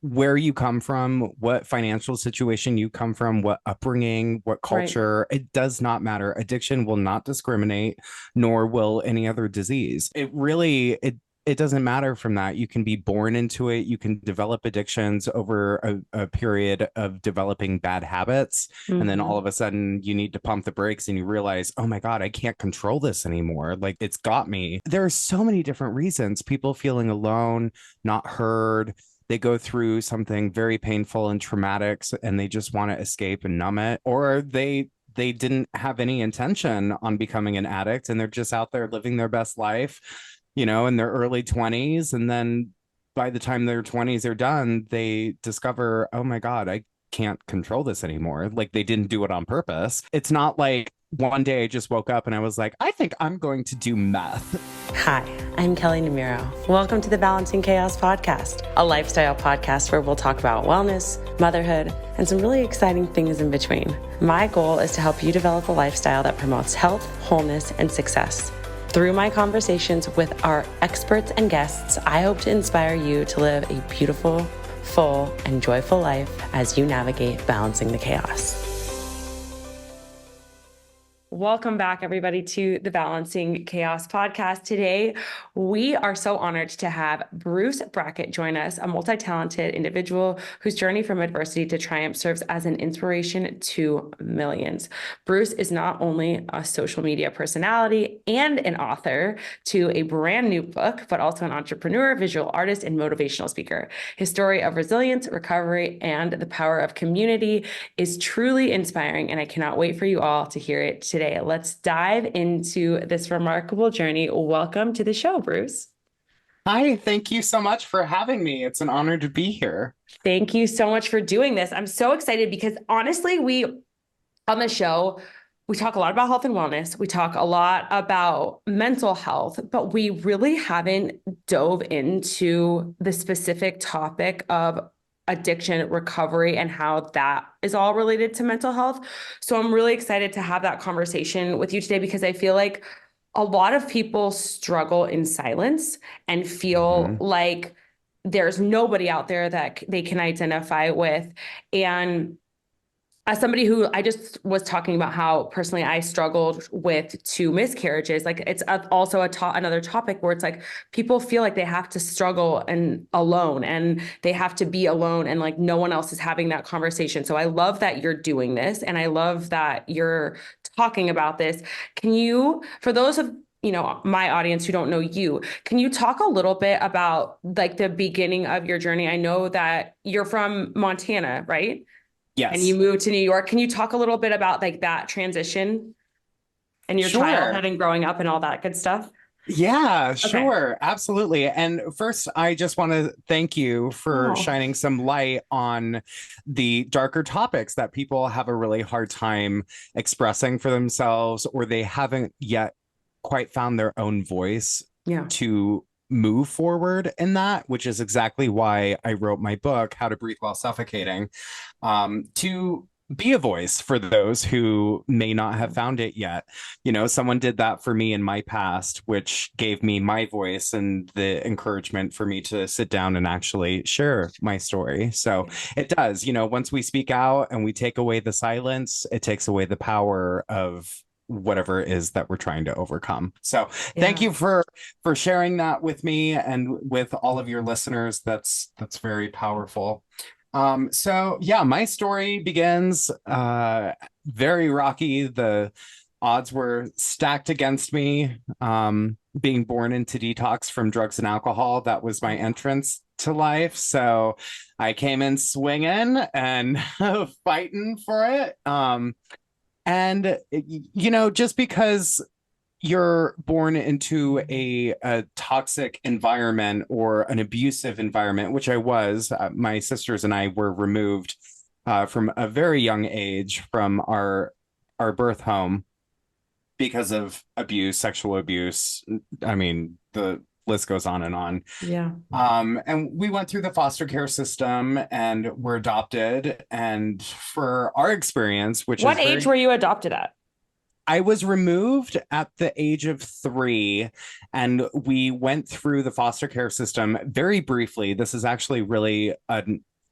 where you come from, what financial situation you come from, what upbringing, what Right. culture, it does not matter. Addiction will not discriminate, nor will any other disease. It doesn't matter from that. You can be born into it. You can develop addictions over a period of developing bad habits. And then all Hmm. of a sudden you need to pump the brakes and you realize, oh my God, I can't control this anymore. Like it's got me. There are so many different reasons. People feeling alone, not heard, they go through something very painful and traumatic and they just want to escape and numb it, or they didn't have any intention on becoming an addict and they're just out there living their best life, in their early 20s, and then by the time their 20s are done they discover, oh my God, I can't control this anymore. Like they didn't do it on purpose. It's not like one day I just woke up and I was like, I think I'm going to do meth. Hi, I'm Kelly Namiro. Welcome to the Balancing Chaos podcast, a lifestyle podcast where we'll talk about wellness, motherhood, and some really exciting things in between. My goal is to help you develop a lifestyle that promotes health, wholeness, and success. Through my conversations with our experts and guests, I hope to inspire you to live a beautiful, full, and joyful life as you navigate balancing the chaos. Welcome back, everybody, to the Balancing Chaos podcast. Today, we are so honored to have Bruce Brackett join us, a multi-talented individual whose journey from adversity to triumph serves as an inspiration to millions. Bruce is not only a social media personality and an author to a brand new book, but also an entrepreneur, visual artist, and motivational speaker. His story of resilience, recovery, and the power of community is truly inspiring, and I cannot wait for you all to hear it today. Let's dive into this remarkable journey. Welcome to the show, Bruce. Hi, thank you so much for having me. It's an honor to be here. Thank you so much for doing this. I'm so excited because honestly, on the show, we talk a lot about health and wellness. We talk a lot about mental health, but we really haven't dove into the specific topic of addiction recovery and how that is all related to mental health. So I'm really excited to have that conversation with you today because I feel like a lot of people struggle in silence and feel Mhm. like there's nobody out there that they can identify with. And as somebody who I just was talking about how personally I struggled with two miscarriages, like it's also another topic where it's like people feel like they have to struggle and alone and they have to be alone and like no one else is having that conversation. So I love that you're doing this and I love that you're talking about this. Can you, for those of my audience who don't know you, can you talk a little bit about like the beginning of your journey? I know that you're from Montana, right? And you Yes. moved to New York. Can you talk a little bit about like that transition and your Sure. childhood and growing up and all that good stuff? Yeah, Okay. sure. Absolutely. And first, I just want to thank you for Oh, shining some light on the darker topics that people have a really hard time expressing for themselves, or they haven't yet quite found their own voice yeah. to move forward in that, which is exactly why I wrote my book, How to Breathe While Suffocating, to be a voice for those who may not have found it yet. Someone did that for me in my past, which gave me my voice and the encouragement for me to sit down and actually share my story. So it does, once we speak out and we take away the silence, it takes away the power of whatever it is that we're trying to overcome. So thank Yeah. you for sharing that with me and with all of your listeners. That's very powerful. So yeah, my story begins very rocky. The odds were stacked against me. Being born into detox from drugs and alcohol, that was my entrance to life. So I came in swinging and fighting for it. And just because you're born into a toxic environment or an abusive environment, which I was. My sisters and I were removed from a very young age from our birth home because of abuse, sexual abuse. I mean, the list goes on and on. Yeah. And we went through the foster care system and were adopted. And for our experience, which What is age very were you adopted at? I was removed at the age of 3, and we went through the foster care system very briefly. This is actually really a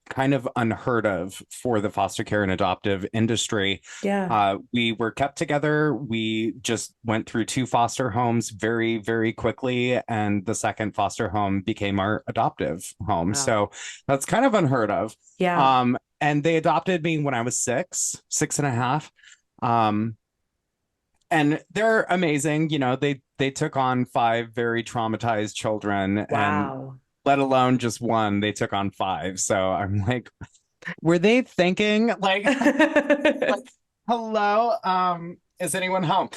kind of unheard of for the foster care and adoptive industry. Yeah. We were kept together. We just went through 2 foster homes very, very quickly, and the second foster home became our adoptive home. Wow. So that's kind of unheard of. Yeah. And they adopted me when I was 6 and a half. And they're amazing. They took on 5 very traumatized children, and Wow. let alone just one, they took on 5. So I'm like, were they thinking like, hello, is anyone home?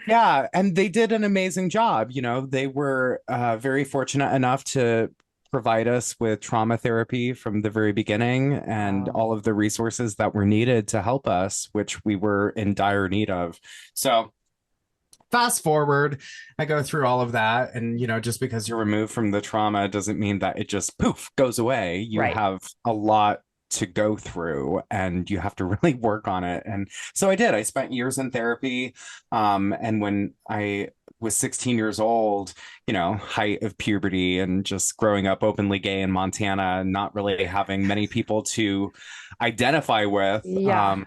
Yeah, and they did an amazing job. They were very fortunate enough to provide us with trauma therapy from the very beginning, and Wow. all of the resources that were needed to help us, which we were in dire need of. So fast forward, I go through all of that, and just because you're removed from the trauma doesn't mean that it just poof goes away. You Right. have a lot to go through, and you have to really work on it. And so I did. I spent years in therapy, and when I was 16 years old, height of puberty and just growing up openly gay in Montana, not really having many people to identify with, Yeah.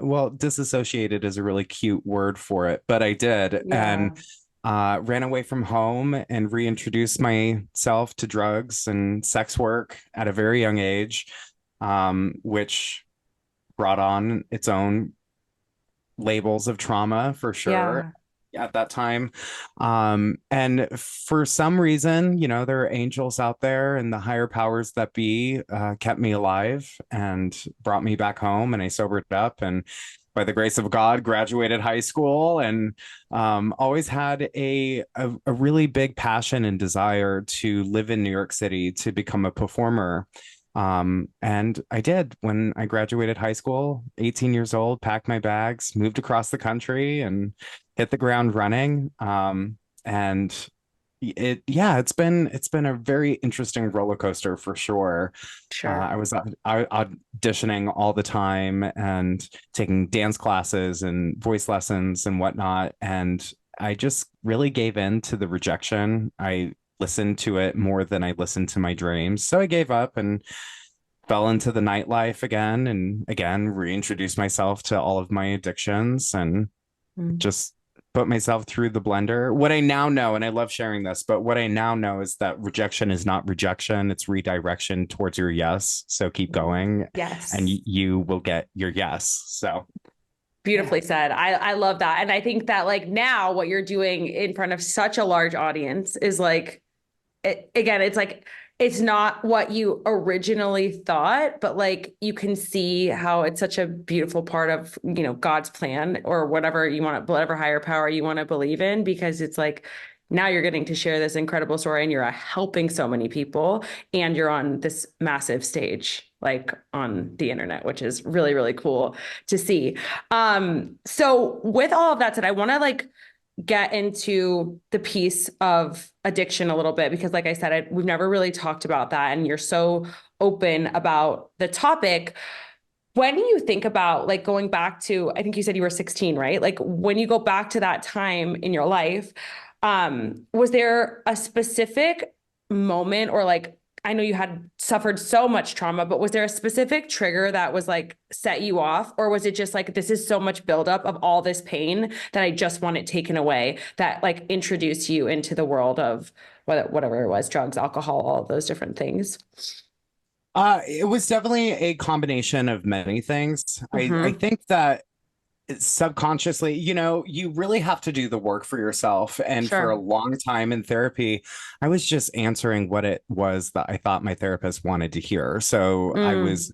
well, disassociated is a really cute word for it, but I did. Yeah. And ran away from home and reintroduced myself to drugs and sex work at a very young age, which brought on its own labels of trauma for sure Yeah. at that time. And for some reason, there are angels out there, and the higher powers that be kept me alive and brought me back home, and I sobered up, and by the grace of God, graduated high school, and always had a really big passion and desire to live in New York City, to become a performer. And I did. When I graduated high school, 18 years old, packed my bags, moved across the country, and hit the ground running. And it's been a very interesting roller coaster for sure. Sure. I was auditioning all the time and taking dance classes and voice lessons and whatnot. And I just really gave in to the rejection. I listened to it more than I listened to my dreams. So I gave up and fell into the nightlife again, and again reintroduced myself to all of my addictions, and Mm. just put myself through the blender. What I now know, and I love sharing this, but what I now know is that rejection is not rejection, it's redirection towards your yes. So keep going, and Yes. you will get your yes. So Beautifully said. I love that. And I think that like now what you're doing in front of such a large audience is like, again, it's like, it's not what you originally thought, but like you can see how it's such a beautiful part of, God's plan or whatever you want to, whatever higher power you want to believe in, because it's like now you're getting to share this incredible story and you're helping so many people and you're on this massive stage, like on the internet, which is really, really cool to see. So with all of that said, I want to like get into the piece of addiction a little bit, because like I said, we've never really talked about that. And you're so open about the topic. When you think about like going back to, I think you said you were 16, right? Like when you go back to that time in your life, was there a specific moment or like, I know you had suffered so much trauma, but was there a specific trigger that was like set you off? Or was it just like, this is so much buildup of all this pain that I just want it taken away, that like introduced you into the world of whatever it was, drugs, alcohol, all of those different things? it was definitely a combination of many things. I Mm-hmm. think that subconsciously, you really have to do the work for yourself. And for a Sure. long time in therapy, I was just answering what it was that I thought my therapist wanted to hear. So I Mm, was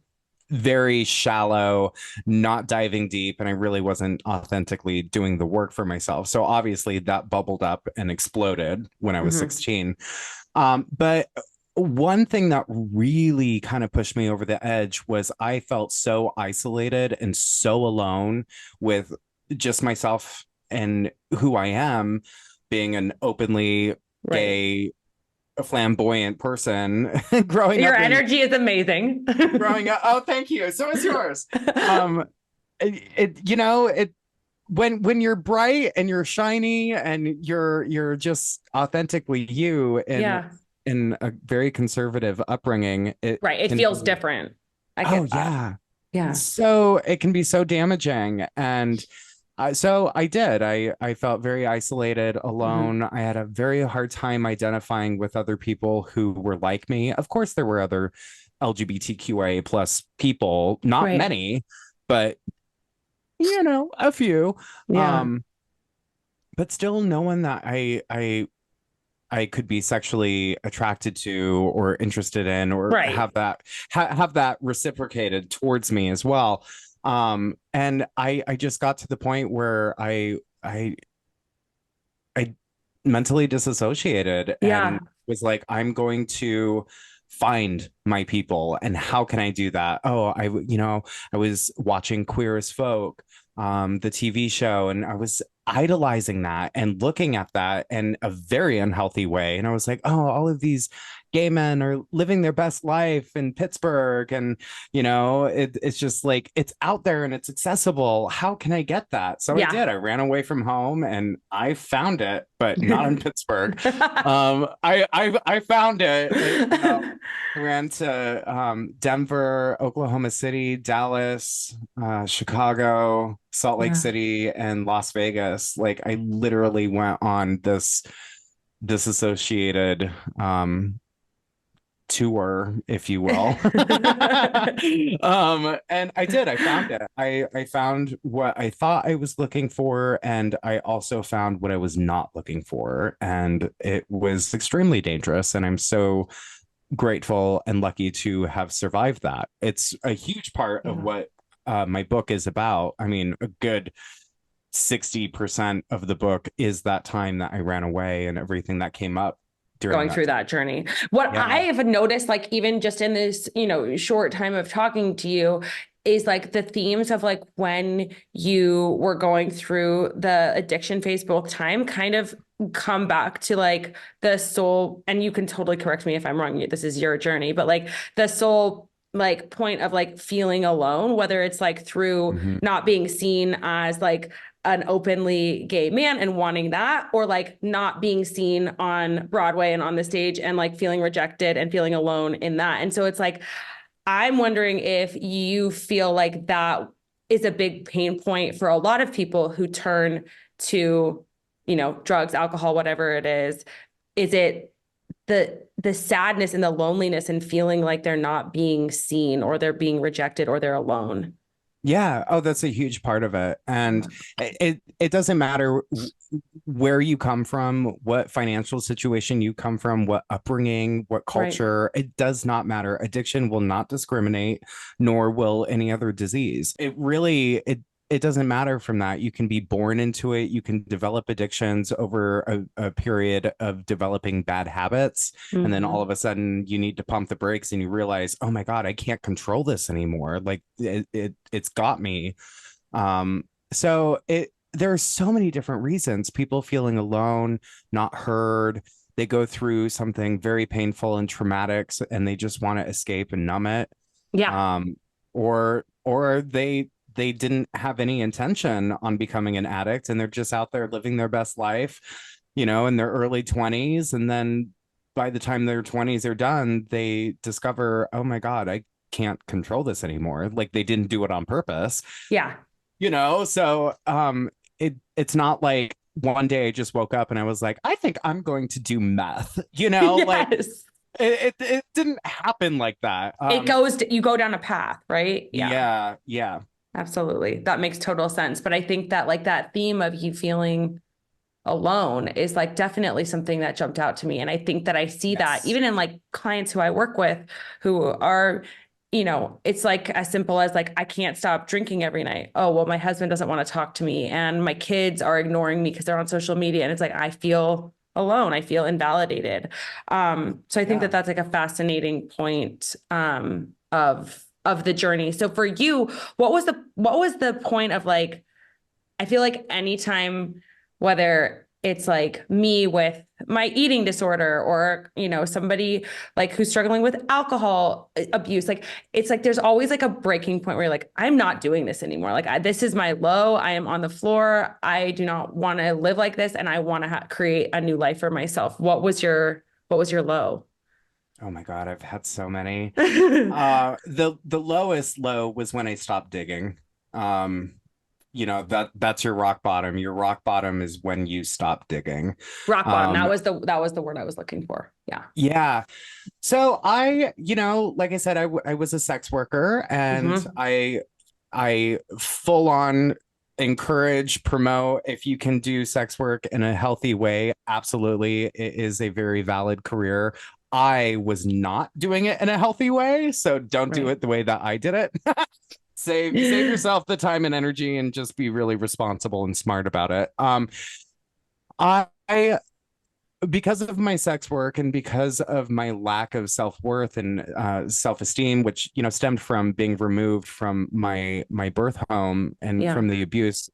very shallow, not diving deep, and I really wasn't authentically doing the work for myself. So obviously that bubbled up and exploded when I was mm-hmm. 16. But one thing that really kind of pushed me over the edge was I felt so isolated and so alone with just myself and who I am, being an openly Right. gay, flamboyant person growing Your up in energy is amazing. growing up. Oh, thank you. So is yours. Um, when you're bright and you're shiny and you're just authentically you Yeah. in a very conservative upbringing, it Right. It can feels be, different. I oh get that. yeah. Yeah. So it can be so damaging. And so I did. I felt very isolated, Mhm. alone. I had a very hard time identifying with other people who were like me. Of course, there were other LGBTQA plus people, not Right. many, but a few. Yeah. Um, but still no one that I could be sexually attracted to or interested in or Right. have that reciprocated towards me as well. And I just got to the point where I mentally disassociated Yeah. and was like, I'm going to find my people. And how can I do that? Oh, I was watching Queer as Folk, the TV show, and I was idolizing that and looking at that in a very unhealthy way. And I was like, oh, all of these gay men are living their best life in Pittsburgh. And, it's just like, it's out there and it's accessible. How can I get that? So I Yeah. did. I ran away from home and I found it, but not in Pittsburgh. I found it. I ran to Denver, Oklahoma City, Dallas, Chicago, Salt Lake Yeah. City, and Las Vegas. Like I literally went on this disassociated tour, if you will. And I did. I found it. I found what I thought I was looking for, and I also found what I was not looking for, and it was extremely dangerous. And I'm so grateful and lucky to have survived that. It's a huge part of Yeah. what my book is about. I mean, a good 60% of the book is that time that I ran away and everything that came up during Going that through time. that journey. What Yeah. I've noticed, like even just in this, short time of talking to you, is like the themes of like when you were going through the addiction phase both time kind of come back to like the soul, and you can totally correct me if I'm wrong. This is your journey, but like the soul like point of like feeling alone, whether it's like through Mhm. not being seen as like an openly gay man and wanting that, or like not being seen on Broadway and on the stage and like feeling rejected and feeling alone in that. And so it's like, I'm wondering if you feel like that is a big pain point for a lot of people who turn to, drugs, alcohol, whatever it is. Is it the sadness and the loneliness and feeling like they're not being seen or they're being rejected or they're alone? Yeah. Oh, that's a huge part of it. And Yeah. it doesn't matter where you come from, what financial situation you come from, what upbringing, what Right. culture. It does not matter. Addiction will not discriminate, nor will any other disease. It doesn't matter from that. You can be born into it. You can develop addictions over a period of developing bad habits. And then all Mhm. of a sudden you need to pump the brakes and you realize, oh my God, I can't control this anymore. Like it's got me. So there are so many different reasons. People feeling alone, not heard. They go through something very painful and traumatic, and they just want to escape and numb it. Yeah. Um, or they didn't have any intention on becoming an addict, and they're just out there living their best life, in their early 20s, and then by the time their 20s are done, they discover, oh my God, I can't control this anymore. Like they didn't do it on purpose, Yeah. so it's not like one day I just woke up and I was like, I think I'm going to do meth, like Yes. it didn't happen like that. You go down a path, right? Yeah, Yeah, yeah. absolutely. That makes total sense. But I think that like that theme of you feeling alone is like definitely something that jumped out to me. And I think that I see that Yes. even in like clients who I work with who are, it's like as simple as like, I can't stop drinking every night. Oh, well, my husband doesn't want to talk to me and my kids are ignoring me because they're on social media. And it's like, I feel alone. I feel invalidated. So I think that Yeah. that's like a fascinating point, of the journey. So for you, what was the point of like, I feel like anytime, whether it's like me with my eating disorder, or, somebody like who's struggling with alcohol abuse. Like, it's like, there's always like a breaking point where you're like, I'm not doing this anymore. Like, this is my low. I am on the floor. I do not want to live like this. And I want to create a new life for myself. What was your low? Oh my God, I've had so many. The lowest low was when I stopped digging. Um, that's your rock bottom. Your rock bottom is when you stop digging. Rock bottom. Um, That was the word I was looking for. Yeah. yeah. So like I said, I was a sex worker, and Hmm. I full on encourage, promote, if you can do sex work in a healthy way, absolutely. It is a very valid career. I was not doing it in a healthy way, so don't do Right. it the way that I did it. Save yourself the time and energy, and just be really responsible and smart about it. I because of my sex work, and because of my lack of self-worth and self-esteem, which stemmed from being removed from my birth home and Yeah. from the abuse,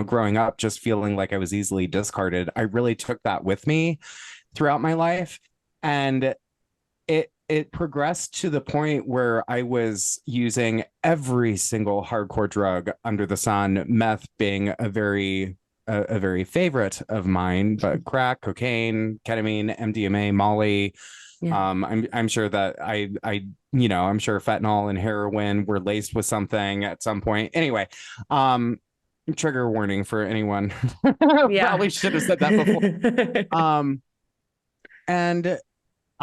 growing up just feeling like I was easily discarded, I really took that with me throughout my life. And it progressed to the point where I was using every single hardcore drug under the sun, meth being a very favorite of mine, but crack, cocaine, ketamine, MDMA, Molly. Yeah. I'm sure that I'm sure fentanyl and heroin were laced with something at some point. Anyway, um, trigger warning for anyone. Yeah. Probably should have said that before. Um, and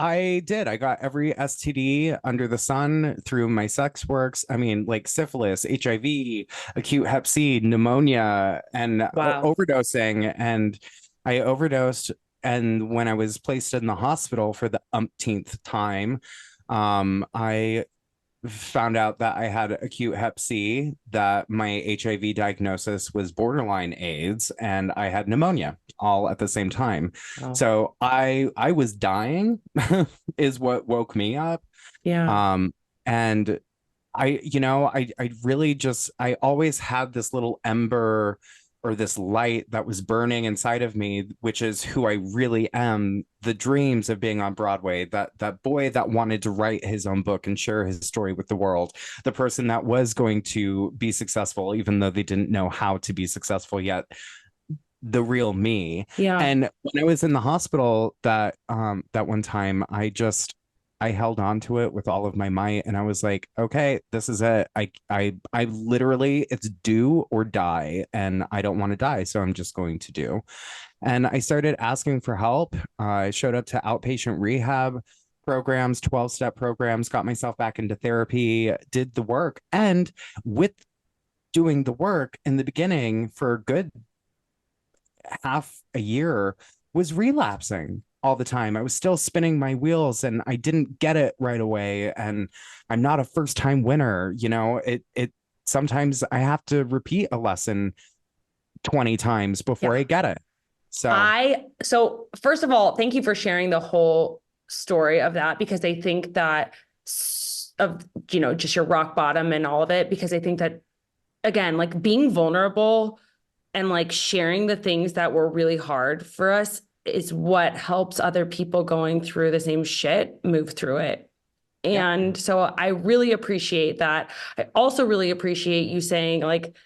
I did. I got every STD under the sun through my sex works. I mean, like syphilis, HIV, acute hep C, pneumonia, and Wow. overdosing. And I overdosed. And when I was placed in the hospital for the umpteenth time, I found out that I had acute hep C, that my HIV diagnosis was borderline AIDS, and I had pneumonia all at the same time. Oh, So I was dying is what woke me up. yeah. Um and I really just, I always had this little ember, or this light that was burning inside of me, which is who I really am. The dreams of being on Broadway, that boy that wanted to write his own book and share his story with the world, the person that was going to be successful even though they didn't know how to be successful yet, the real me. Yeah. And when I was in the hospital that one time, I held on to it with all of my might, and I was like, okay, this is it. I literally, it's do or die, and I don't want to die, so I'm just going to do. And I started asking for help. I showed up to outpatient rehab programs, 12-step programs, got myself back into therapy, did the work. And with doing the work in the beginning for a good half a year, was relapsing all the time. I was still spinning my wheels, and I didn't get it right away. And I'm not a first time winner. It sometimes I have to repeat a lesson 20 times before Yeah. I get it. So So first of all, thank you for sharing the whole story of that, because I think that of, just your rock bottom and all of it, because I think that, again, like being vulnerable and like sharing the things that were really hard for us is what helps other people going through the same shit move through it. yeah, And so I really appreciate that. I also really appreciate you saying, like,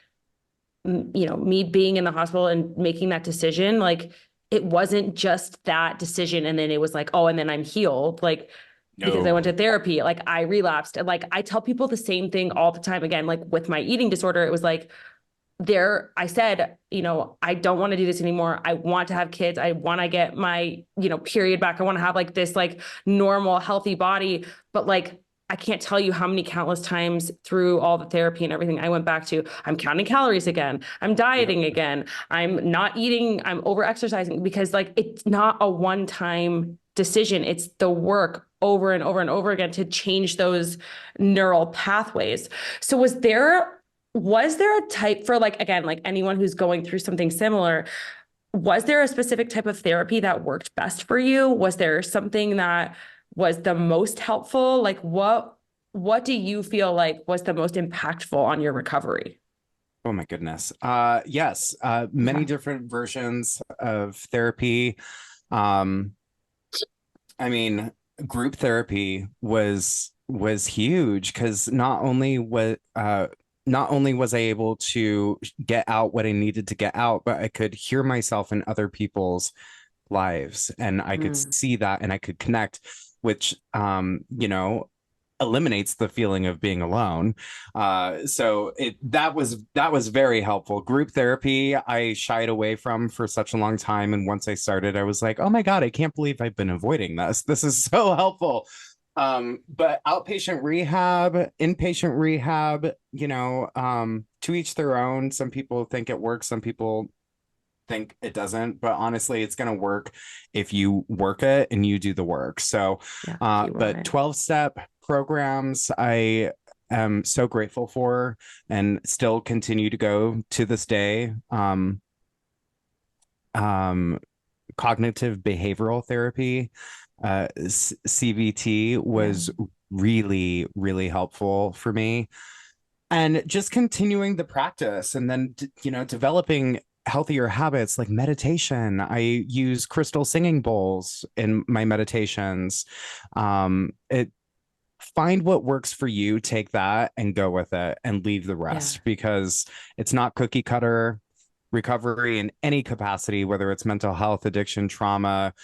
me being in the hospital and making that decision, like, it wasn't just that decision and then it was like, oh, and then I'm healed, like, because I went to no, therapy, like I relapsed. And like I tell people the same thing all the time. Again, like with my eating disorder, it was like, I said, I don't want to do this anymore. I want to have kids. I want to get my, period back. I want to have like this like normal, healthy body. But like, I can't tell you how many countless times through all the therapy and everything I went back to, I'm counting calories again. I'm yep, dieting again. I'm not eating. I'm over exercising, because like, it's not a one-time decision. It's the work over and over and over again to change those neural pathways. So was there a type for, like, again, like anyone who's going through something similar, was there a specific type of therapy that worked best for you? Was there something that was the most helpful? Like what do you feel like was the most impactful on your recovery? Oh my goodness. Yes, many Yeah. different versions of therapy. Um, I mean, group therapy was huge because not only was I able to get out what I needed to get out, but I could hear myself in other people's lives, and I could Mm. see that and I could connect, which eliminates the feeling of being alone. So it that was very helpful. Group therapy I shied away from for such a long time, and once I started, I was like, oh my god, I can't believe I've been avoiding this. This is so helpful. But outpatient rehab, inpatient rehab, to each their own. Some people think it works, some people think it doesn't, but honestly, it's going to work if you work it and you do the work. So, Yeah. If you want but it. 12-step programs, I am so grateful for and still continue to go to this day. Um, Cognitive behavioral therapy, CBT, Yeah. was really, really helpful for me. And just continuing the practice, and then developing healthier habits like meditation. I use crystal singing bowls in my meditations. It Find what works for you, take that and go with it, and leave the Yeah. rest, because it's not cookie cutter. Recovery in any capacity, whether it's mental health, addiction, trauma,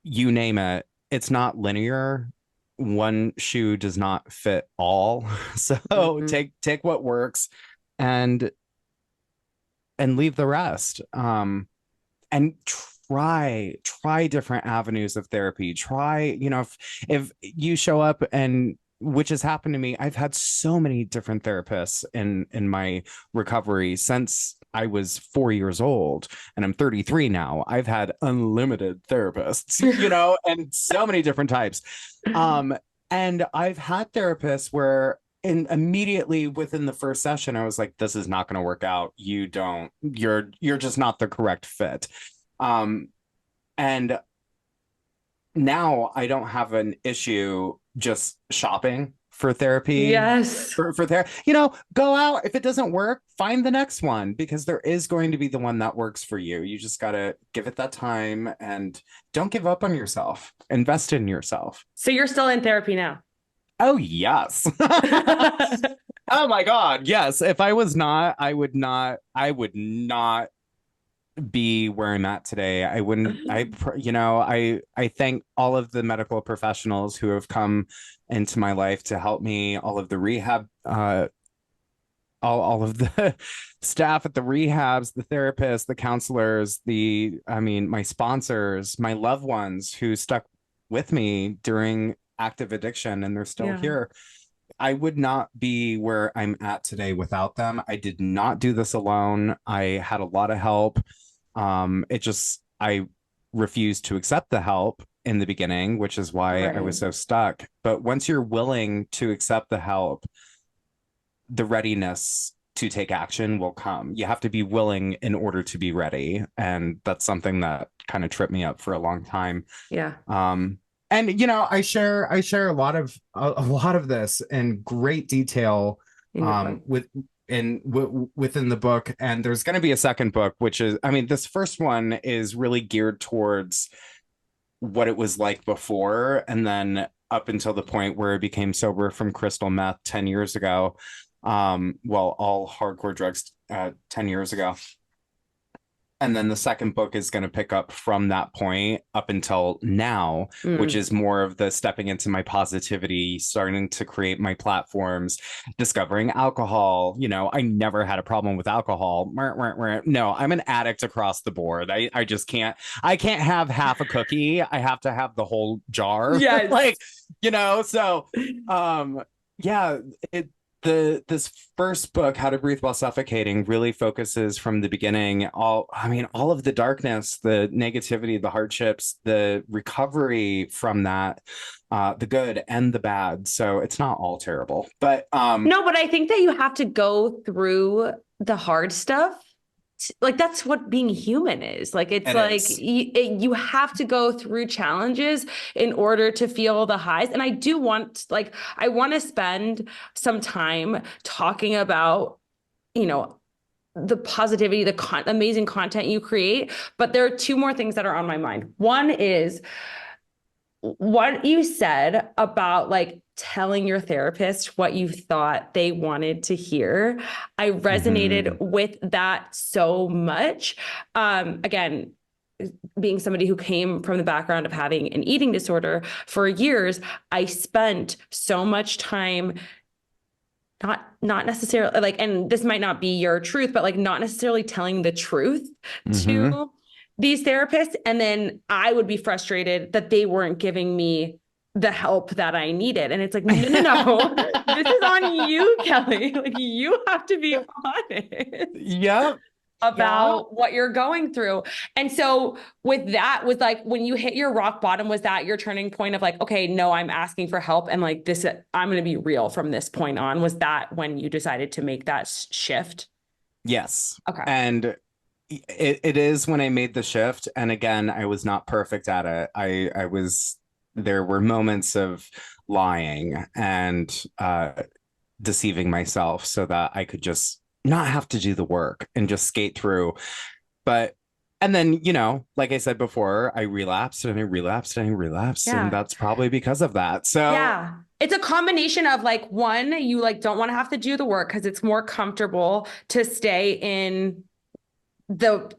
you name it, it's not linear. One shoe does not fit all. So Mhm. take what works, and leave the rest. And try different avenues of therapy. Try, if you show up, and which has happened to me, I've had so many different therapists in my recovery since I was 4 years old, and I'm 33 now. I've had unlimited therapists, and so many different types. And I've had therapists where, and immediately within the first session, I was like, this is not going to work out. You're just not the correct fit. um and now I don't have an issue just shopping for therapy. Yes. For therapy, go out. If it doesn't work, find the next one, because there is going to be the one that works for you. You just got to give it that time, and don't give up on yourself. Invest in yourself. So you're still in therapy now? Oh, yes. Oh my God. Yes. If I was not, I would not be where I'm at today. I wouldn't, I thank all of the medical professionals who have come into my life to help me, all of the rehab, all of the staff at the rehabs, the therapists, the counselors, my sponsors, my loved ones who stuck with me during active addiction, and they're still Yeah. here. I would not be where I'm at today without them. I did not do this alone. I had a lot of help. I refused to accept the help in the beginning, which is why I was Right. so stuck. But once you're willing to accept the help, the readiness to take action will come. You have to be willing in order to be ready. And that's something that kind of tripped me up for a long time. Yeah. And I share a lot of this in great detail, In your book. within the book. And there's going to be a second book, which is, this first one is really geared towards what it was like before, and then up until the point where I became sober from crystal meth 10 years ago. All hardcore drugs 10 years ago. And then the second book is going to pick up from that point up until now, which Mm. is more of the stepping into my positivity, starting to create my platforms, discovering alcohol. I never had a problem with alcohol. No, I'm an addict across the board. I just I can't have half a cookie. I have to have the whole jar. Yes. So yeah, this first book, How to Breathe While Suffocating, really focuses from the beginning, all of the darkness, the negativity, the hardships, the recovery from that, the good and the bad. So it's not all terrible, but No, but I think that you have to go through the hard stuff. Like that's what being human is. Like it's it like is. you have to go through challenges in order to feel the highs. And I want to spend some time talking about, you know, the positivity, the amazing content you create. But there are two more things that are on my mind. One is what you said about like telling your therapist what you thought they wanted to hear. I resonated with that so much. Again, being somebody who came from the background of having an eating disorder for years, I spent so much time not necessarily like, and this might not be your truth, but like not necessarily telling the truth to these therapists. And then I would be frustrated that they weren't giving me the help that I needed. And it's like, no, this is on you, Kelly. Like you have to be honest. Yep. About what you're going through. And so with that, was like when you hit your rock bottom, was that your turning point of like, okay, no, I'm asking for help. And like this, I'm going to be real from this point on. Was that when you decided to make that shift? Yes. Okay. And it is when I made the shift. And again, I was not perfect at it. There were moments of lying and deceiving myself so that I could just not have to do the work and just skate through. And then, you know, like I said before, I relapsed and I relapsed and I relapsed. Yeah. And that's probably because of that. So yeah, it's a combination of like, one, you like don't want to have to do the work because it's more comfortable to stay in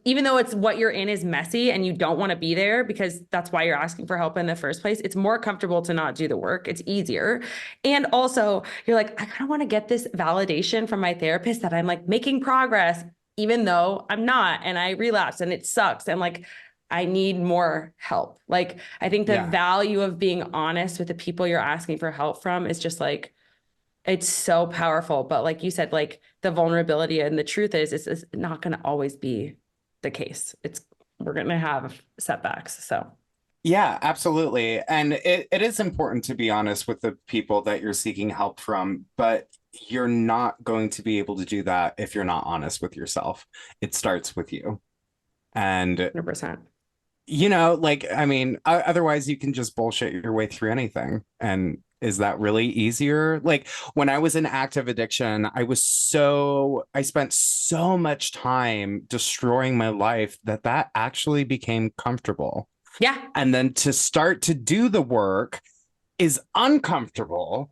even though it's what you're in is messy and you don't want to be there because that's why you're asking for help in the first place. It's more comfortable to not do the work. It's easier. And also you're like, I kind of want to get this validation from my therapist that I'm like making progress, even though I'm not, and I relapse and it sucks. And like, I need more help. Like, I think the value of being honest with the people you're asking for help from is just like, it's so powerful. But like you said, like the vulnerability and the truth is, it's not going to always be the case. We're going to have setbacks. So. Yeah, absolutely. And it is important to be honest with the people that you're seeking help from, but you're not going to be able to do that if you're not honest with yourself. It starts with you. And 100%. You know, like, I mean, otherwise you can just bullshit your way through anything. And is that really easier? Like when I was in active addiction, I spent so much time destroying my life that actually became comfortable. Yeah. And then to start to do the work is uncomfortable,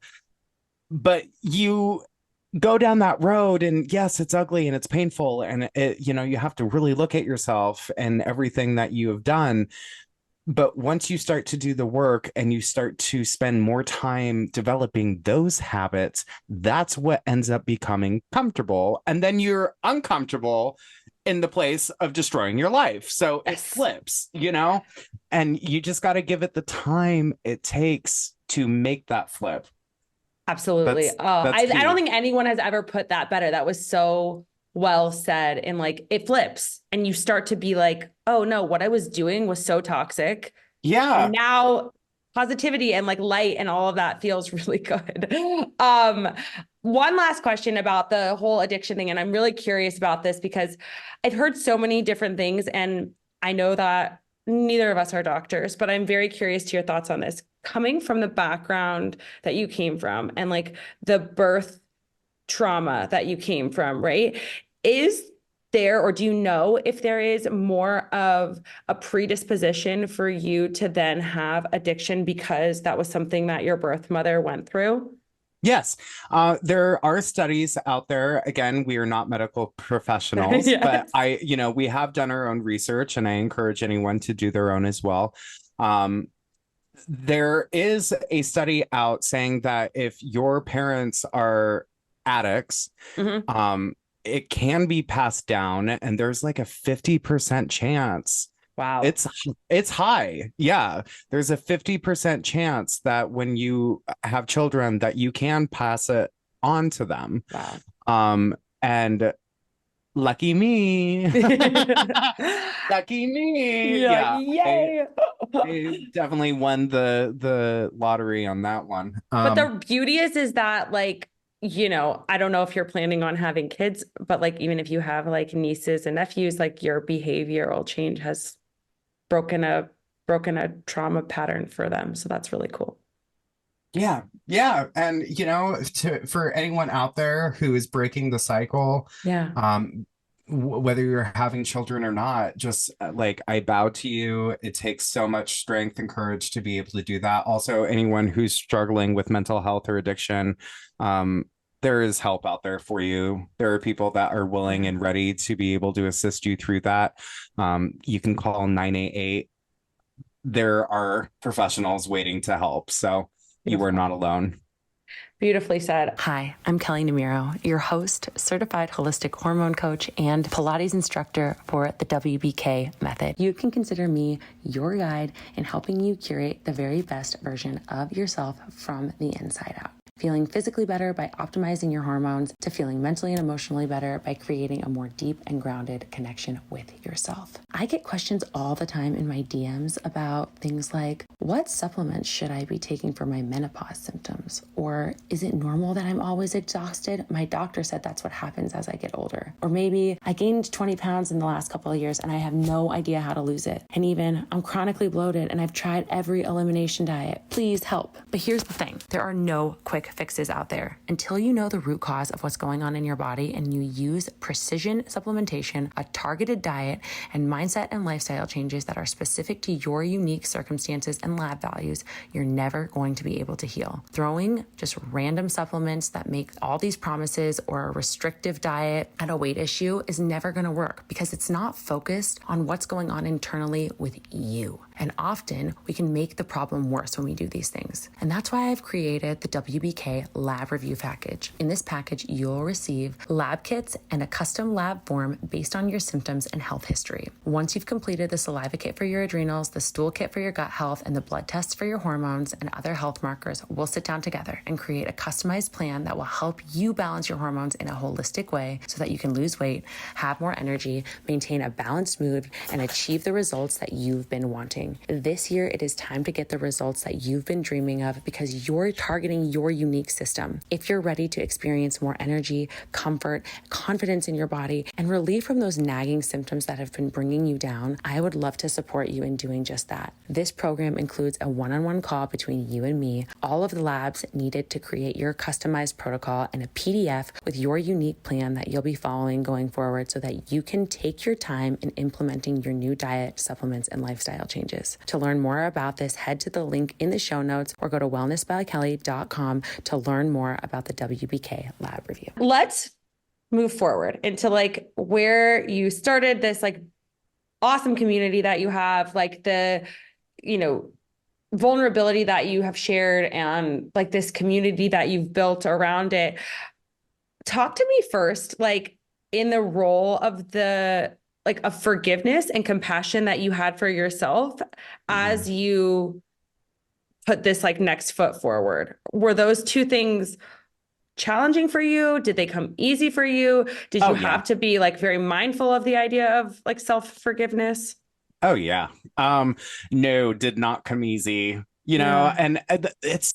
but you go down that road and yes, it's ugly and it's painful. And you have to really look at yourself and everything that you have done. But once you start to do the work and you start to spend more time developing those habits, that's what ends up becoming comfortable. And then you're uncomfortable in the place of destroying your life. So it flips, and you just got to give it the time it takes to make that flip. Absolutely. I don't think anyone has ever put that better. That was so well said. And like, it flips and you start to be like, oh no, what I was doing was so toxic. Yeah. And now positivity and like light and all of that feels really good. One last question about the whole addiction thing. And I'm really curious about this because I've heard so many different things and I know that neither of us are doctors, but I'm very curious to your thoughts on this. Coming from the background that you came from and like the birth trauma that you came from, right? Is there, or do you know if there is more of a predisposition for you to then have addiction because that was something that your birth mother went through? Yes, there are studies out there. Again, we are not medical professionals, Yes. but we have done our own research and I encourage anyone to do their own as well. There is a study out saying that if your parents are addicts, it can be passed down and there's like a 50% chance. Wow. It's high. Yeah. There's a 50% chance that when you have children that you can pass it on to them. Wow. And lucky me. Lucky me. Yeah. Yay. I definitely won the lottery on that one. But the beauty is that like, I don't know if you're planning on having kids, but like, even if you have like nieces and nephews, like your behavioral change has broken a trauma pattern for them. So that's really cool. Yeah. Yeah. And, for anyone out there who is breaking the cycle, whether you're having children or not, just like I bow to you. It takes so much strength and courage to be able to do that. Also, anyone who's struggling with mental health or addiction, um, there is help out there for you. There are people that are willing and ready to be able to assist you through that. You can call 988. There are professionals waiting to help. So you are not alone. Beautifully said. Hi, I'm Kelly Namiro, your host, certified holistic hormone coach, and Pilates instructor for the WBK method. You can consider me your guide in helping you curate the very best version of yourself from the inside out. Feeling physically better by optimizing your hormones to feeling mentally and emotionally better by creating a more deep and grounded connection with yourself. I get questions all the time in my DMs about things like, what supplements should I be taking for my menopause symptoms? Or is it normal that I'm always exhausted? My doctor said that's what happens as I get older. Or maybe I gained 20 pounds in the last couple of years and I have no idea how to lose it. And even I'm chronically bloated and I've tried every elimination diet. Please help. But here's the thing. There are no quick fixes out there. Until you know the root cause of what's going on in your body and you use precision supplementation, a targeted diet, and mindset and lifestyle changes that are specific to your unique circumstances and lab values, you're never going to be able to heal. Throwing just random supplements that make all these promises or a restrictive diet at a weight issue is never going to work because it's not focused on what's going on internally with you. And often we can make the problem worse when we do these things. And that's why I've created the WBK Lab Review Package. In this package, you'll receive lab kits and a custom lab form based on your symptoms and health history. Once you've completed the saliva kit for your adrenals, the stool kit for your gut health, and the blood tests for your hormones and other health markers, we'll sit down together and create a customized plan that will help you balance your hormones in a holistic way so that you can lose weight, have more energy, maintain a balanced mood, and achieve the results that you've been wanting. This year, it is time to get the results that you've been dreaming of because you're targeting your unique system. If you're ready to experience more energy, comfort, confidence in your body, and relief from those nagging symptoms that have been bringing you down, I would love to support you in doing just that. This program includes a one-on-one call between you and me, all of the labs needed to create your customized protocol, and a PDF with your unique plan that you'll be following going forward so that you can take your time in implementing your new diet, supplements, and lifestyle changes. To learn more about this, head to the link in the show notes or go to wellnessbykelly.com to learn more about the WBK Lab Review. Let's move forward into like where you started this like awesome community that you have, like the, vulnerability that you have shared and like this community that you've built around it. Talk to me first, like in the role of of forgiveness and compassion that you had for yourself as you put this like next foot forward. Were those two things challenging for you? Did they come easy for you? Did you have to be like very mindful of the idea of like self-forgiveness? Oh yeah. No, did not come easy, and it's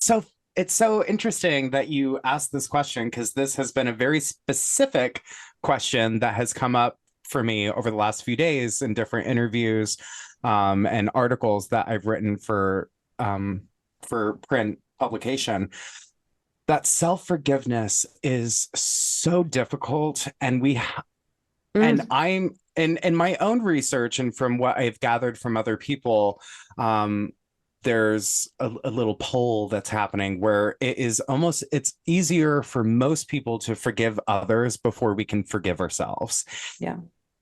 so interesting that you asked this question because this has been a very specific question that has come up for me over the last few days in different interviews and articles that I've written for print publication. That self-forgiveness is so difficult, and and I'm in my own research and from what I've gathered from other people, there's a little poll that's happening where it's easier for most people to forgive others before we can forgive ourselves. Yeah.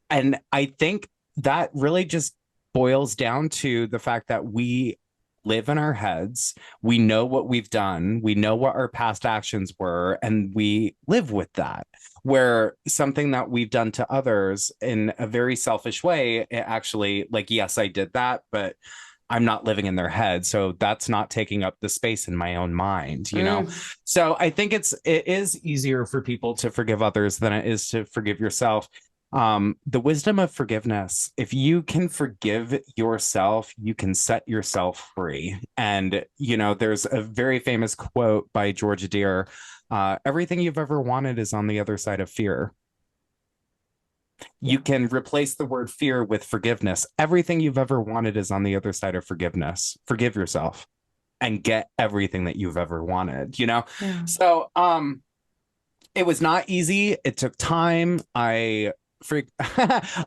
And I think that really just boils down to the fact that we live in our heads. We know what we've done. We know what our past actions were, and we live with that. Where something that we've done to others in a very selfish way, it actually, like, yes, I did that, but I'm not living in their head. So that's not taking up the space in my own mind, So I think it is easier for people to forgive others than it is to forgive yourself. The wisdom of forgiveness, if you can forgive yourself, you can set yourself free. And, there's a very famous quote by George Adair, everything you've ever wanted is on the other side of fear. You can replace the word fear with forgiveness. Everything you've ever wanted is on the other side of forgiveness. Forgive yourself and get everything that you've ever wanted, So, it was not easy. It took time. I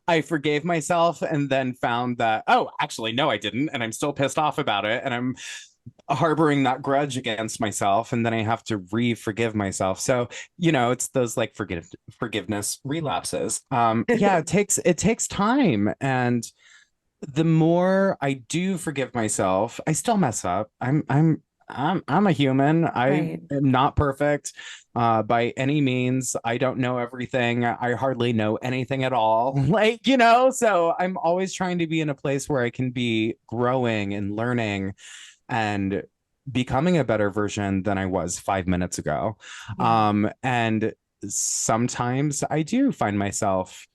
I forgave myself and then found that, oh, actually, no, I didn't. And I'm still pissed off about it. And I'm harboring that grudge against myself. And then I have to re-forgive myself. So, it's those like forgiveness relapses. Yeah, it takes time. And the more I do forgive myself, I still mess up. I'm a human. I Right. am not perfect by any means. I don't know everything. I hardly know anything at all. So I'm always trying to be in a place where I can be growing and learning and becoming a better version than I was 5 minutes ago. Yeah. And sometimes I do find myself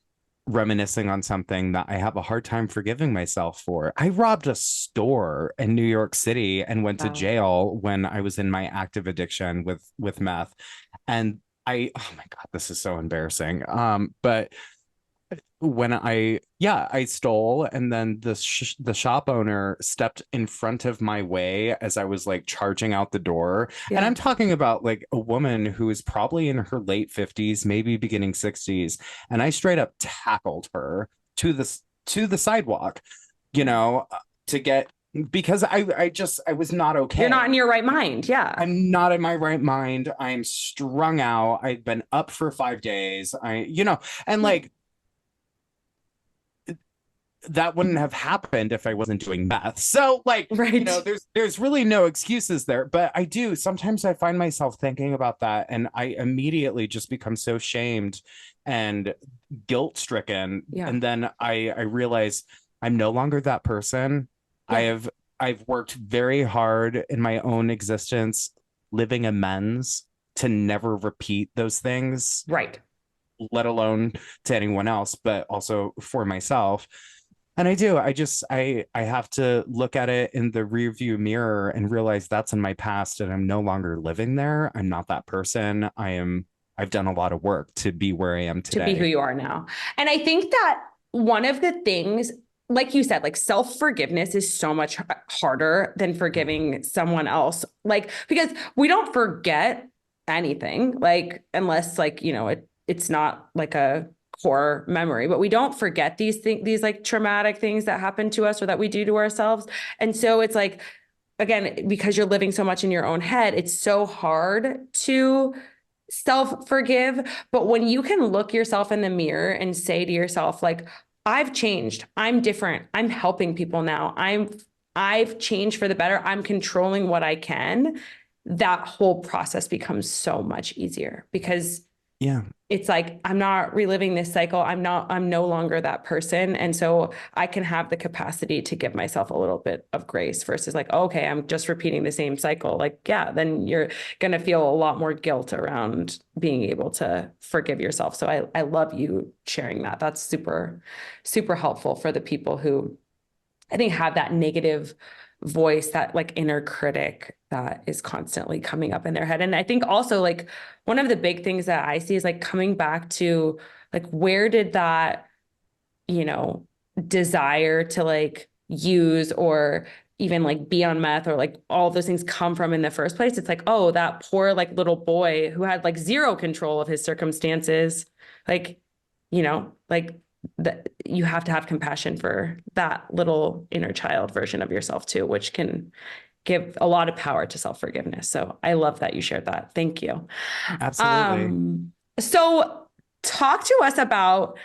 reminiscing on something that I have a hard time forgiving myself for. I robbed a store in New York City and went to Wow. jail when I was in my active addiction with meth. And oh my God, this is so embarrassing. But when I stole, and then the shop owner stepped in front of my way as I was like charging out the door. And Yeah. I'm talking about like a woman who is probably in her late 50s, maybe beginning 60s, and I straight up tackled her to the sidewalk, to get, because I was not okay. You're not in your right mind. Yeah. I'm not in my right mind. I'm strung out. I've been up for 5 days. And like that wouldn't have happened if I wasn't doing meth. So like, Right. there's really no excuses there. But sometimes I find myself thinking about that, and I immediately just become so shamed and guilt stricken. Yeah. And then I realize I'm no longer that person. Yeah. I've worked very hard in my own existence, living amends to never repeat those things, Right. let alone to anyone else, but also for myself. And I have to look at it in the rearview mirror and realize that's in my past and I'm no longer living there. I'm not that person. I've done a lot of work to be where I am today. To be who you are now. And I think that one of the things, like you said, like self-forgiveness is so much harder than forgiving someone else. Like, because we don't forget anything, like, unless like, it's not like a core memory, but we don't forget these things, these like traumatic things that happen to us or that we do to ourselves. And so it's like, again, because you're living so much in your own head, it's so hard to self-forgive. But when you can look yourself in the mirror and say to yourself, like, I've changed, I'm different, I'm helping people now, I've changed for the better, I'm controlling what I can, that whole process becomes so much easier, because it's like, I'm not reliving this cycle. I'm no longer that person. And so I can have the capacity to give myself a little bit of grace versus like, okay, I'm just repeating the same cycle. Like, yeah, then you're going to feel a lot more guilt around being able to forgive yourself. So I love you sharing that. That's super, super helpful for the people who I think have that negative voice, that like inner critic that is constantly coming up in their head. And I think also like one of the big things that I see is like coming back to like, where did that, desire to like use or even like be on meth or like all those things come from in the first place? It's like, oh, that poor like little boy who had like zero control of his circumstances. Like, like that, you have to have compassion for that little inner child version of yourself too, which can give a lot of power to self-forgiveness. So I love that you shared that. Thank you. Absolutely. So talk to us about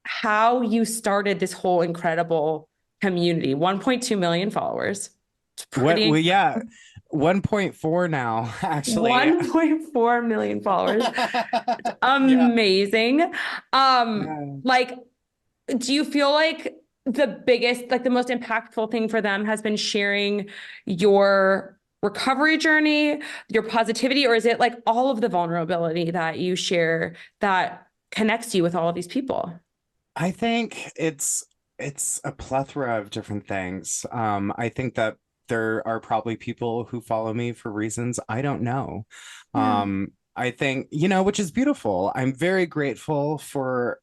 how you started this whole incredible community, 1.2 million followers. It's pretty Well, yeah, 1.4 now, actually. 1.4 million followers. Amazing. Like, do you feel like the biggest, like the most impactful thing for them has been sharing your recovery journey, your positivity, or is it like all of the vulnerability that you share that connects you with all of these people? I think it's a plethora of different things. I think that there are probably people who follow me for reasons I don't know. Yeah. I think, you know, which is beautiful. I'm very grateful for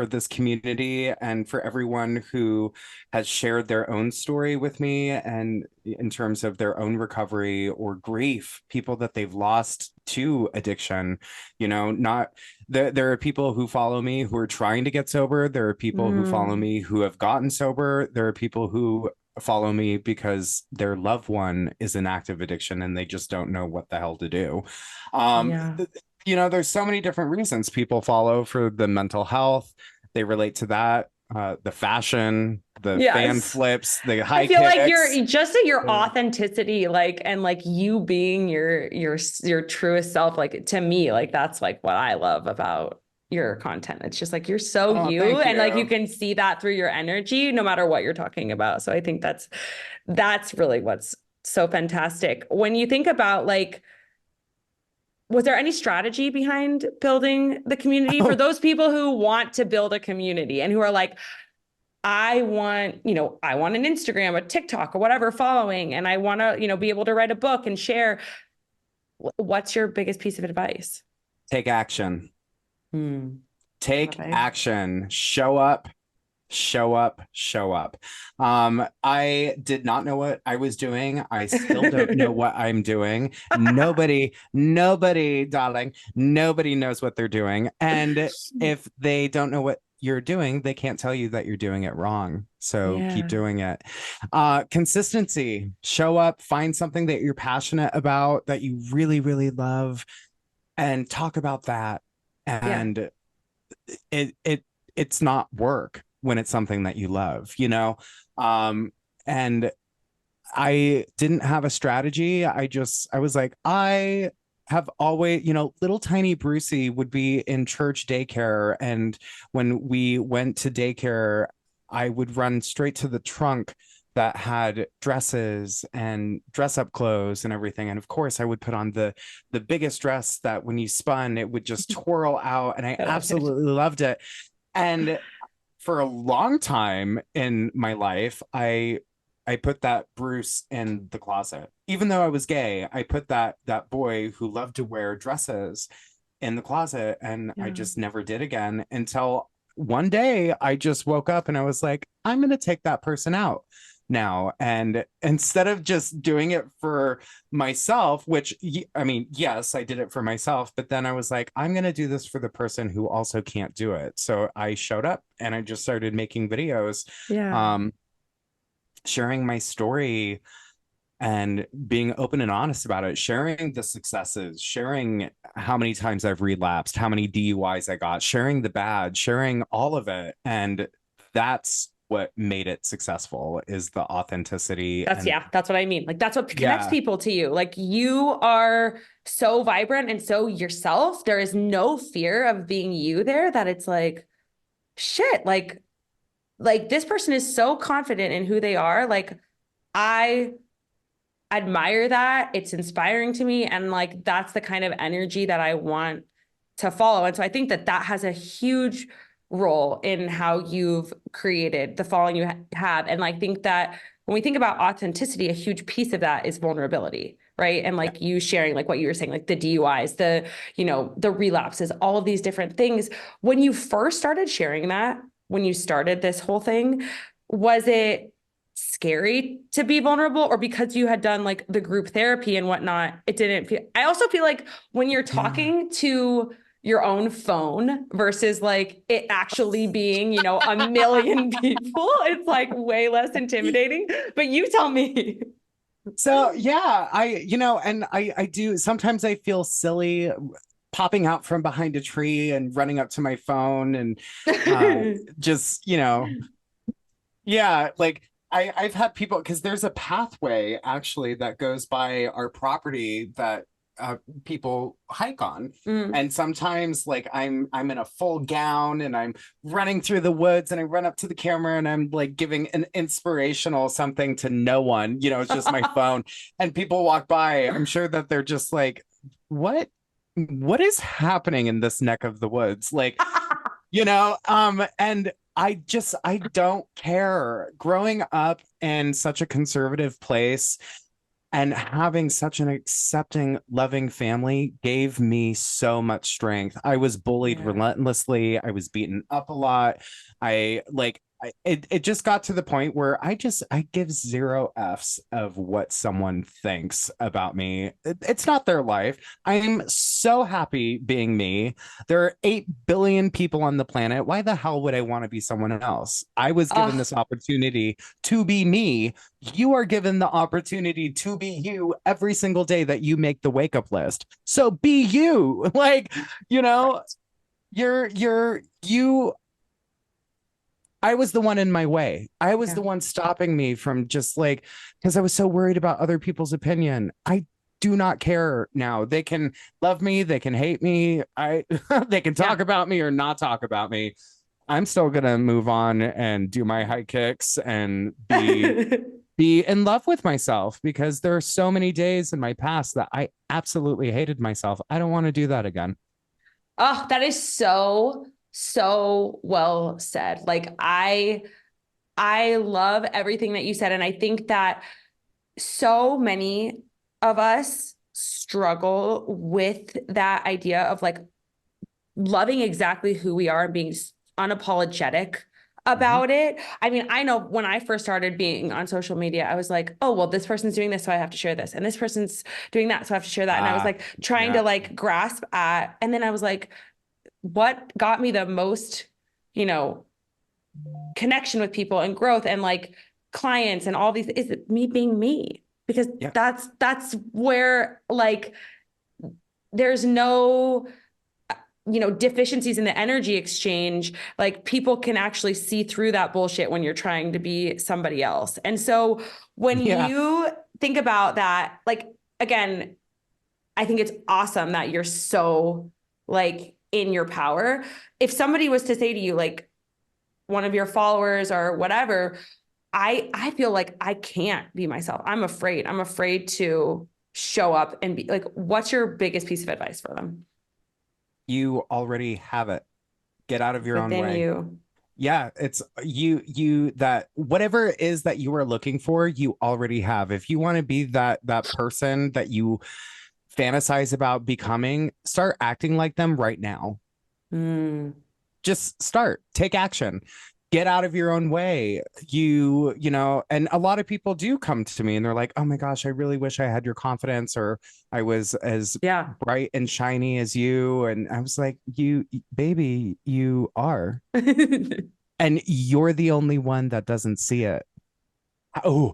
this community and for everyone who has shared their own story with me and in terms of their own recovery or grief, people that they've lost to addiction. You know, not there are people who follow me who are trying to get sober. There are people who follow Mm, me who have gotten sober. There are people who follow me because their loved one is in active addiction and they just don't know what the hell to do. Um, yeah. you know, there's so many different reasons people follow for the mental health. They relate to that, the fashion, the fan Yes. flips, the I high feel like kicks. your authenticity, like, and like you being your truest self, like to me, like that's like what I love about your content. It's just like you're so Oh, you, thank and like you you. can see that through your energy, no matter what you're talking about. So I think that's really what's so fantastic. When you think about like, was there any strategy behind building the community for those people who want to build a community and who are like, I want an Instagram, a TikTok, or whatever following, and I want to, be able to write a book and share. What's your biggest piece of advice? Take action. Hmm. Take action. Show up. Show up. Show up. I did not know what I was doing. I still don't know what I'm doing. Nobody, darling, nobody knows what they're doing. And if they don't know what you're doing, they can't tell you that you're doing it wrong. So keep Yeah. doing it. Consistency. Show up, find something that you're passionate about, that you really, really love, and talk about that. Yeah. And it's not work when it's something that you love, you know. And I didn't have a strategy. I was like, I have always, you know, little tiny Brucey would be in church daycare, and when we went to daycare, I would run straight to the trunk that had dresses and dress up clothes and everything. And of course I would put on the biggest dress that when you spun it would just twirl out, and I I love it. absolutely loved it. And for a long time in my life, I put that Bruce in the closet. Even though I was gay, I put that boy who loved to wear dresses in the closet, and I Yeah. just never did again until one day I just woke up and I was like, I'm going to take that person out now. And instead of just doing it for myself, which I mean, yes, I did it for myself, but then I was like, I'm going to do this for the person who also can't do it. So I showed up and I just started making videos, Yeah. um, sharing my story and being open and honest about it, sharing the successes, sharing how many times I've relapsed, how many DUIs I got, sharing the bad, sharing all of it. And that's what made it successful, is the authenticity. And That's what I mean. Like that's what connects yeah, people to you. Like you are so vibrant and so yourself. There is no fear of being you there, that it's like, shit, like this person is so confident in who they are. Like I admire that. It's inspiring to me. And like, that's the kind of energy that I want to follow. And so I think that that has a huge role in how you've created the following you have. And I think that when we think about authenticity, a huge piece of that is vulnerability, right? And yeah. like you sharing, like what you were saying, like the DUIs, the relapses, all of these different things. When you first started sharing that, when you started this whole thing, was it scary to be vulnerable, or because you had done like the group therapy and whatnot, it didn't feel? I also feel like when you're Yeah. talking to your own phone versus like it actually being, a million people, it's like way less intimidating. But you tell me. So yeah, and I do sometimes I feel silly popping out from behind a tree and running up to my phone and just, yeah, like I've had people, because there's a pathway actually that goes by our property that people hike on. Mm. And sometimes like I'm in a full gown and I'm running through the woods and I run up to the camera and I'm like giving an inspirational something to no one, it's just my phone. And people walk by, I'm sure that they're just like, what is happening in this neck of the woods? Like, and I don't care. Growing up in such a conservative place, And having such an accepting, loving family gave me so much strength. I was bullied Yeah. relentlessly. I was beaten up a lot. It just got to the point where I give zero F's of what someone thinks about me. It's not their life. I'm so happy being me. There are 8 billion people on the planet. Why the hell would I want to be someone else? I was given this opportunity to be me. You are given the opportunity to be you every single day that you make the wake up list. So be you. Like, you know, you. I was the one in my way. I was the one stopping me from just like, because I was so worried about other people's opinion. I do not care now. They can love me, they can hate me. They can talk about me or not talk about me. I'm still gonna move on and do my high kicks and be in love with myself, because there are so many days in my past that I absolutely hated myself. I don't want to do that again. Oh, that is so well said. Like I love everything that you said. And I think that so many of us struggle with that idea of like loving exactly who we are and being unapologetic about it. I mean, I know when I first started being on social media, I was like, oh, well, this person's doing this, so I have to share this. And this person's doing that, so I have to share that. And I was like trying to like grasp at, and then I was like, what got me the most, you know, connection with people and growth and like clients and all these is me being me, because that's where like there's no, you know, deficiencies in the energy exchange. Like people can actually see through that bullshit when you're trying to be somebody else. And so when you think about that, like, again, I think it's awesome that you're so like in your power. If somebody was to say to you, like one of your followers or whatever, I feel like I can't be myself. I'm afraid to show up and be like, what's your biggest piece of advice for them? You already have it. Get out of your own way. You. Yeah, it's you that whatever it is that you are looking for, you already have. If you want to be that person that you fantasize about becoming, start acting like them right now. Just start, take action, get out of your own way. You know, and a lot of people do come to me and they're like, oh my gosh, I really wish I had your confidence, or I was as bright and shiny as you. And I was like, you baby, you are. And you're the only one that doesn't see it. Oh,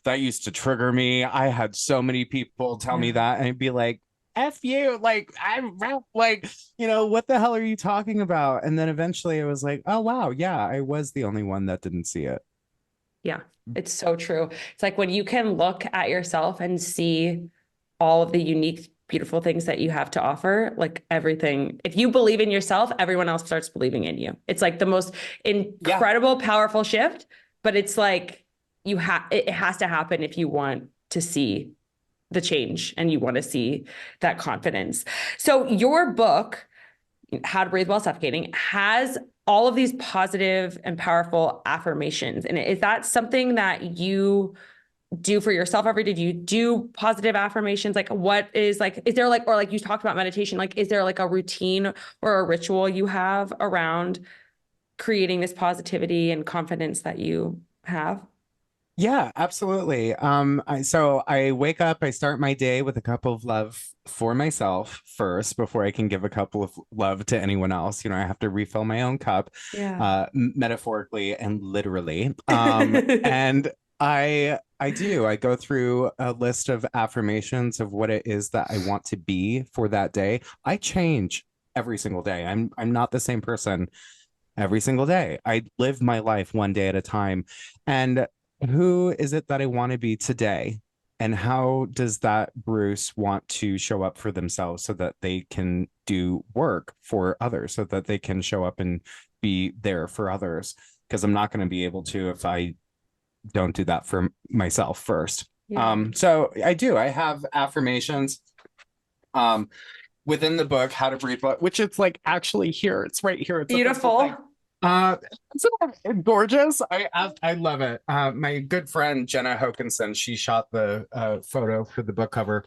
that used to trigger me. I had so many people tell me that, and I'd be like, F you, like, I'm like, you know, what the hell are you talking about? And then eventually I was like, oh, wow, yeah, I was the only one that didn't see it. Yeah, it's so true. It's like when you can look at yourself and see all of the unique, beautiful things that you have to offer, like everything. If you believe in yourself, everyone else starts believing in you. It's like the most incredible, powerful shift, but it's like, it has to happen if you want to see the change and you want to see that confidence. So your book, How to Breathe While Suffocating, has all of these positive and powerful affirmations. And is that something that you do for yourself every day? Do you do positive affirmations? Like what is like, is there like, or like you talked about meditation, like, is there like a routine or a ritual you have around creating this positivity and confidence that you have? Yeah, absolutely. So I wake up, I start my day with a cup of love for myself first before I can give a cup of love to anyone else. You know, I have to refill my own cup, metaphorically and literally. And I go through a list of affirmations of what it is that I want to be for that day. I change every single day. I'm not the same person every single day. I live my life one day at a time. And who is it that I want to be today? And how does that Bruce want to show up for themselves so that they can do work for others, so that they can show up and be there for others? Because I'm not going to be able to if I don't do that for myself first. So I have affirmations within the book, How to Breathe, which it's like actually here. It's right here. It's beautiful. It's gorgeous. I love it. My good friend Jenna Hokinson, she shot the photo for the book cover,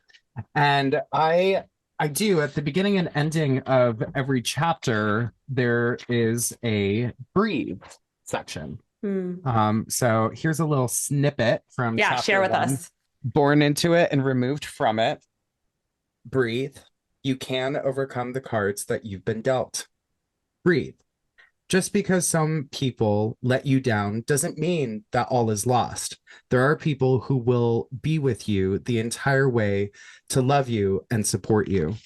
and I do at the beginning and ending of every chapter there is a breathe section. So here's a little snippet from Yeah, chapter share with 1. us. Born into it and removed from it. Breathe. You can overcome the cards that you've been dealt. Breathe. Just because some people let you down doesn't mean that all is lost. There are people who will be with you the entire way to love you and support you.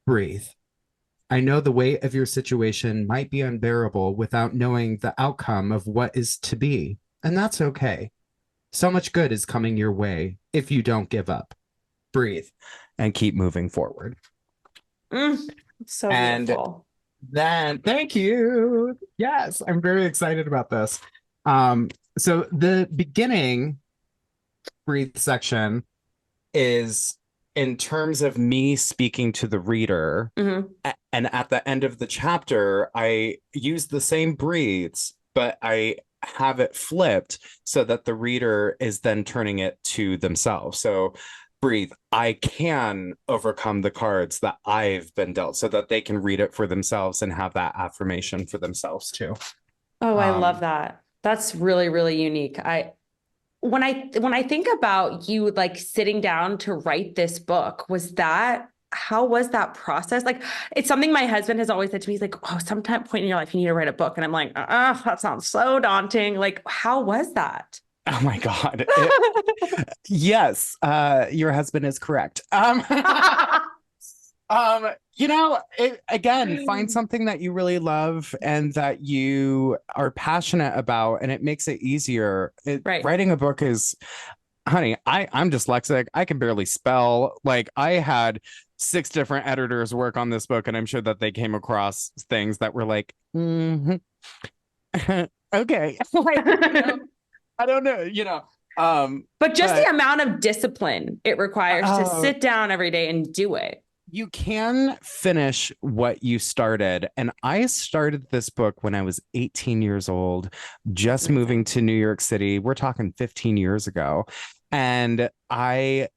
Breathe. I know the weight of your situation might be unbearable without knowing the outcome of what is to be, and that's okay. So much good is coming your way if you don't give up. Breathe and keep moving forward. So And beautiful. then, thank you. Yes, I'm very excited about this. So the beginning breathe section is in terms of me speaking to the reader. And at the end of the chapter, I use the same breathes, but I have it flipped so that the reader is then turning it to themselves. So breathe, I can overcome the cards that I've been dealt, so that they can read it for themselves and have that affirmation for themselves too. Oh, I love that. That's really, really unique. When I think about you like sitting down to write this book, how was that process? Like, it's something my husband has always said to me. He's like, oh, sometime point in your life, you need to write a book. And I'm like, that sounds so daunting. Like, how was that? Oh my God. Yes, your husband is correct. Again, find something that you really love and that you are passionate about, and it makes it easier. Right. Writing a book is, honey, I'm dyslexic. I can barely spell. Like, I had 6 different editors work on this book, and I'm sure that they came across things that were like, okay. I don't know, but the amount of discipline it requires to sit down every day and do it. You can finish what you started. And I started this book when I was 18 years old, just moving to New York City. We're talking 15 years ago. And I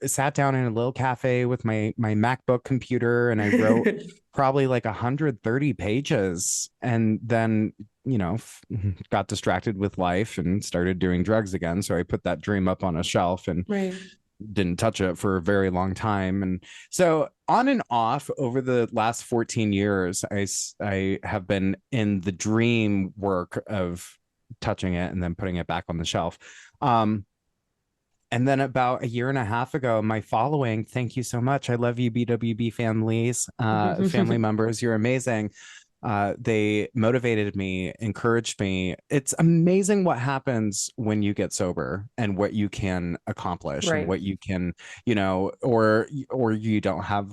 sat down in a little cafe with my MacBook computer, and I wrote probably like 130 pages, and then got distracted with life and started doing drugs again. So I put that dream up on a shelf and didn't touch it for a very long time. And so on and off over the last 14 years, I have been in the dream work of touching it and then putting it back on the shelf. And then about a year and a half ago, my following, thank you so much. I love you, BWB families, family members. You're amazing. They motivated me, encouraged me. It's amazing what happens when you get sober and what you can accomplish and what you can, or you don't have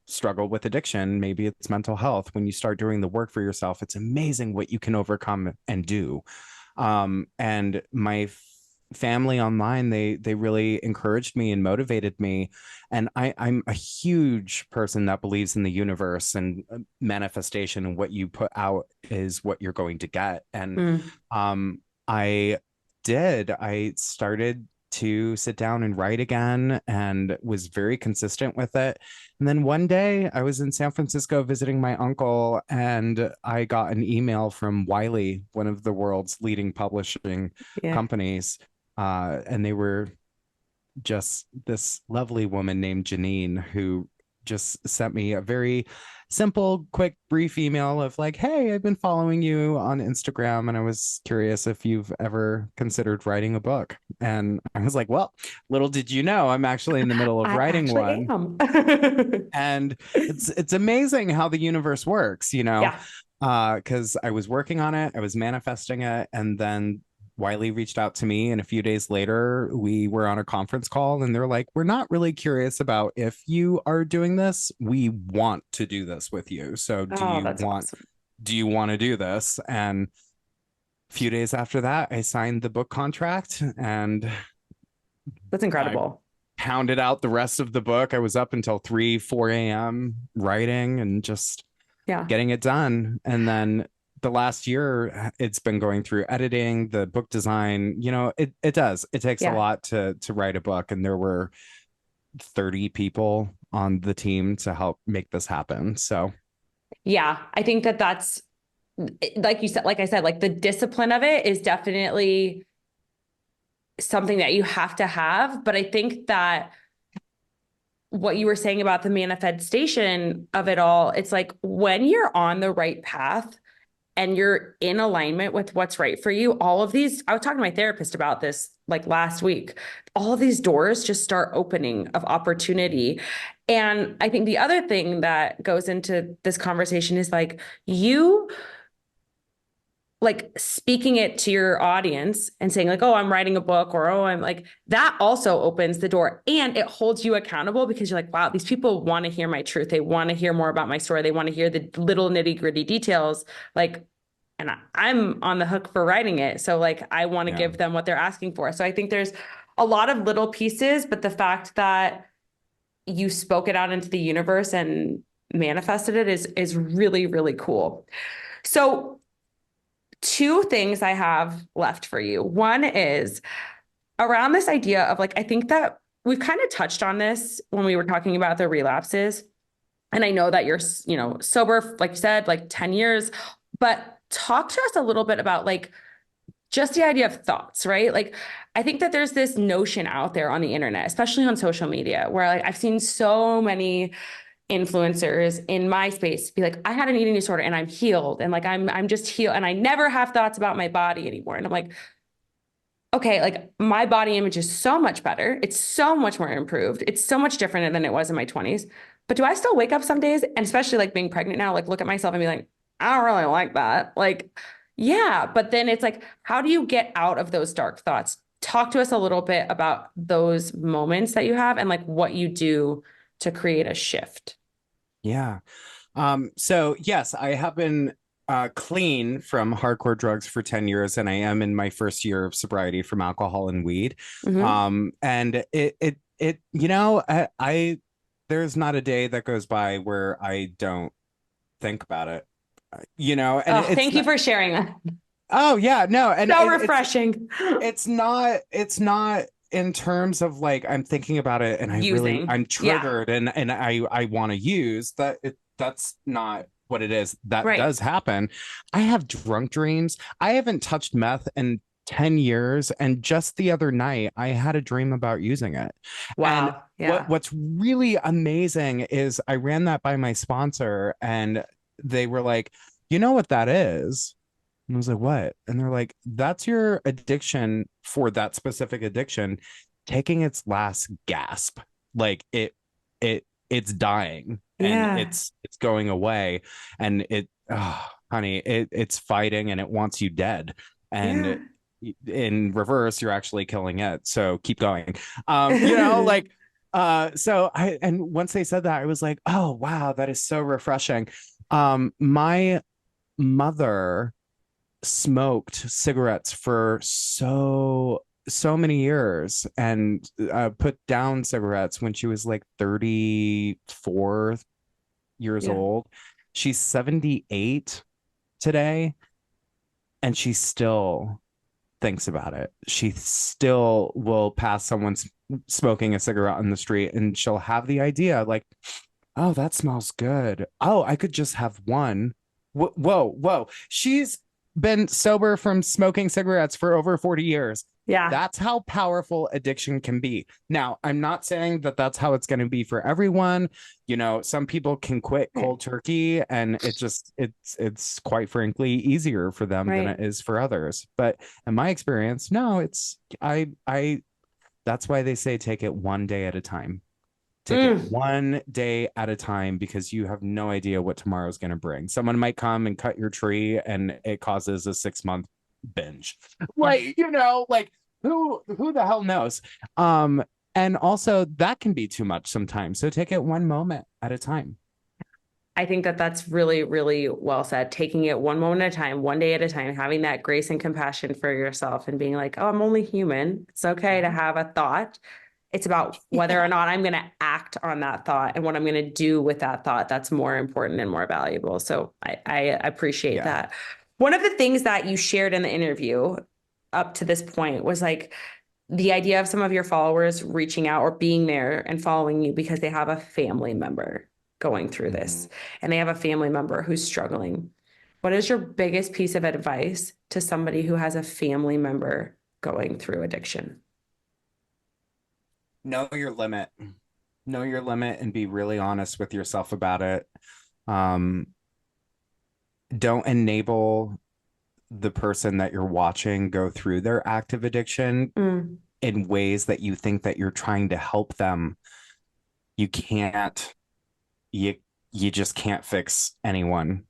struggle with addiction. Maybe it's mental health. When you start doing the work for yourself, it's amazing what you can overcome and do. And my family online, they really encouraged me and motivated me. And I'm a huge person that believes in the universe and manifestation, and what you put out is what you're going to get. And I started to sit down and write again, and was very consistent with it. And then one day I was in San Francisco visiting my uncle, and I got an email from Wiley, one of the world's leading publishing companies. And they were just this lovely woman named Janine, who just sent me a very simple, quick, brief email of like, hey, I've been following you on Instagram, and I was curious if you've ever considered writing a book. And I was like, well, little did you know, I'm actually in the middle of writing one. And it's amazing how the universe works, because I was working on it, I was manifesting it, and then Wiley reached out to me, and a few days later we were on a conference call, and they're like, we're not really curious about if you are doing this. We want to do this with you. So do you want to do this? And a few days after that, I signed the book contract, and that's incredible. I pounded out the rest of the book. I was up until 3-4 a.m. writing, and just Yeah. getting it done. And then the last year it's been going through editing, the book design. It takes a Yeah. lot to write a book, and there were 30 people on the team to help make this happen. So Yeah, I think that that's, like you said, like I said, like the discipline of it is definitely something that you have to have. But I think that what you were saying about the manifestation of it all, it's like when you're on the right path and you're in alignment with what's right for you, all of these, I was talking to my therapist about this like last week, all of these doors just start opening of opportunity. And I think the other thing that goes into this conversation is like you like speaking it to your audience and saying like, oh, I'm writing a book, or, oh, I'm like, that also opens the door and it holds you accountable because you're like, wow, these people want to hear my truth. They want to hear more about my story. They want to hear the little nitty gritty details. Like, and I'm on the hook for writing it. So like, I want to give them what they're asking for. So I think there's a lot of little pieces, but the fact that you spoke it out into the universe and manifested it is really, really cool. So two things I have left for you. One is around this idea of like, I think that we've kind of touched on this when we were talking about the relapses. And I know that you're, sober, like you said, like 10 years, but talk to us a little bit about like just the idea of thoughts, right? Like, I think that there's this notion out there on the internet, especially on social media, where like I've seen so many influencers in my space be like, I had an eating disorder and I'm healed. And like, I'm just healed and I never have thoughts about my body anymore. And I'm like, okay, like my body image is so much better. It's so much more improved. It's so much different than it was in my 20s. But do I still wake up some days? And especially like being pregnant now, like look at myself and be like, I don't really like that. Like, yeah. But then it's like, how do you get out of those dark thoughts? Talk to us a little bit about those moments that you have and like what you do to create a shift. yeah. So yes, I have been clean from hardcore drugs for 10 years, and I am in my first year of sobriety from alcohol and weed. And I there's not a day that goes by where I don't think about it. And thank you for sharing that. Oh yeah, no, and so refreshing. It's not in terms of like I'm thinking about it and I'm triggered and I want to use that. That's not what it is. That does happen. I have drunk dreams. I haven't touched meth in 10 years, and just the other night I had a dream about using it. Wow. And what's really amazing is I ran that by my sponsor and they were like, you know what that is? And I was like, what? And they're like, that's your addiction for that specific addiction taking its last gasp. Like it's dying and it's going away, and honey, it's fighting and it wants you dead. And in reverse, you're actually killing it. So keep going. Like so and once they said that, I was like, oh wow, that is so refreshing. My mother smoked cigarettes for so many years and put down cigarettes when she was like 34 years old. She's 78 today, and she still thinks about it. She still will pass someone smoking a cigarette on the street and she'll have the idea like, oh, that smells good. Oh, I could just have one. Whoa. She's been sober from smoking cigarettes for over 40 years. Yeah. That's how powerful addiction can be. Now, I'm not saying that that's how it's going to be for everyone. Some people can quit cold turkey and it's quite frankly easier for them than it is for others. But in my experience, no, that's why they say take it one day at a time. Take it one day at a time, because you have no idea what tomorrow's going to bring. Someone might come and cut your tree and it causes a 6-month binge. Like, like who the hell knows? And also that can be too much sometimes. So take it one moment at a time. I think that that's really, really well said. Taking it one moment at a time, one day at a time, having that grace and compassion for yourself and being like, oh, I'm only human. It's okay to have a thought. It's about whether or not I'm going to act on that thought and what I'm going to do with that thought. That's more important and more valuable. So I appreciate that. One of the things that you shared in the interview up to this point was like the idea of some of your followers reaching out or being there and following you because they have a family member going through this and they have a family member who's struggling. What is your biggest piece of advice to somebody who has a family member going through addiction? Know your limit. Know your limit and be really honest with yourself about it. Don't enable the person that you're watching go through their active addiction in ways that you think that you're trying to help them. You can't, you just can't fix anyone.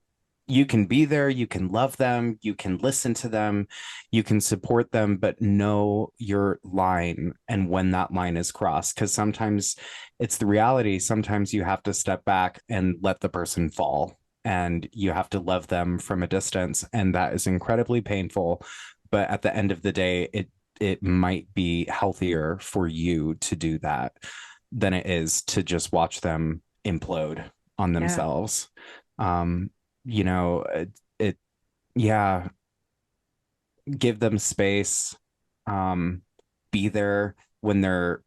You can be there, you can love them, you can listen to them, you can support them, but know your line and when that line is crossed. Because sometimes it's the reality. Sometimes you have to step back and let the person fall, and you have to love them from a distance. And that is incredibly painful. But at the end of the day, it might be healthier for you to do that than it is to just watch them implode on themselves. You know, give them space, be there when they're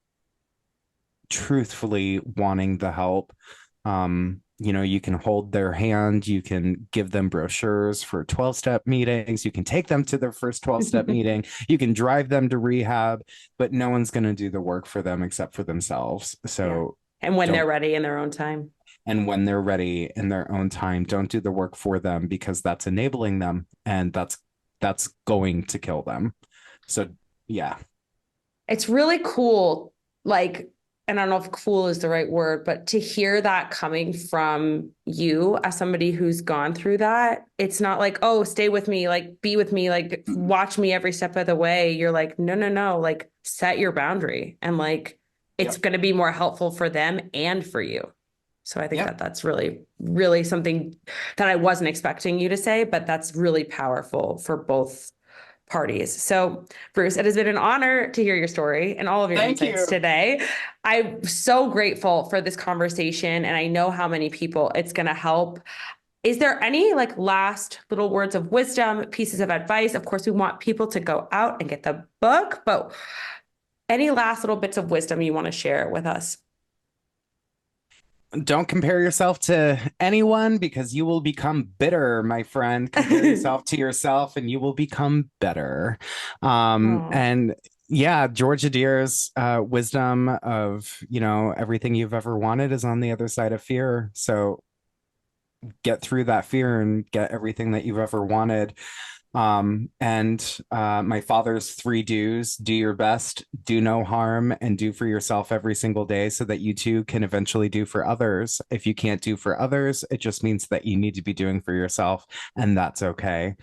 truthfully wanting the help. You know, you can hold their hand, you can give them brochures for 12-step meetings, you can take them to their first 12-step meeting, you can drive them to rehab, but no one's going to do the work for them except for themselves. So, and when they're ready in their own time. And when they're ready in their own time, don't do the work for them, because that's enabling them, and that's going to kill them. So, yeah. It's really cool. Like, and I don't know if cool is the right word, but to hear that coming from you as somebody who's gone through that, it's not like, oh, stay with me, like, be with me, like, watch me every step of the way. You're like, no, like, set your boundary, and like, it's going to be more helpful for them and for you. So I think that that's really, really something that I wasn't expecting you to say, but that's really powerful for both parties. So Bruce, it has been an honor to hear your story and all of your insights today. I'm so grateful for this conversation, and I know how many people it's going to help. Is there any like last little words of wisdom, pieces of advice? Of course, we want people to go out and get the book, but any last little bits of wisdom you want to share with us? Don't compare yourself to anyone, because you will become bitter, my friend. Compare yourself to yourself and you will become better. And yeah, George Adir's wisdom of, you know, everything you've ever wanted is on the other side of fear. So get through that fear and get everything that you've ever wanted. My father's 3 do's: do your best, do no harm, and do for yourself every single day, so that you too can eventually do for others. If you can't do for others, it just means that you need to be doing for yourself, and that's okay.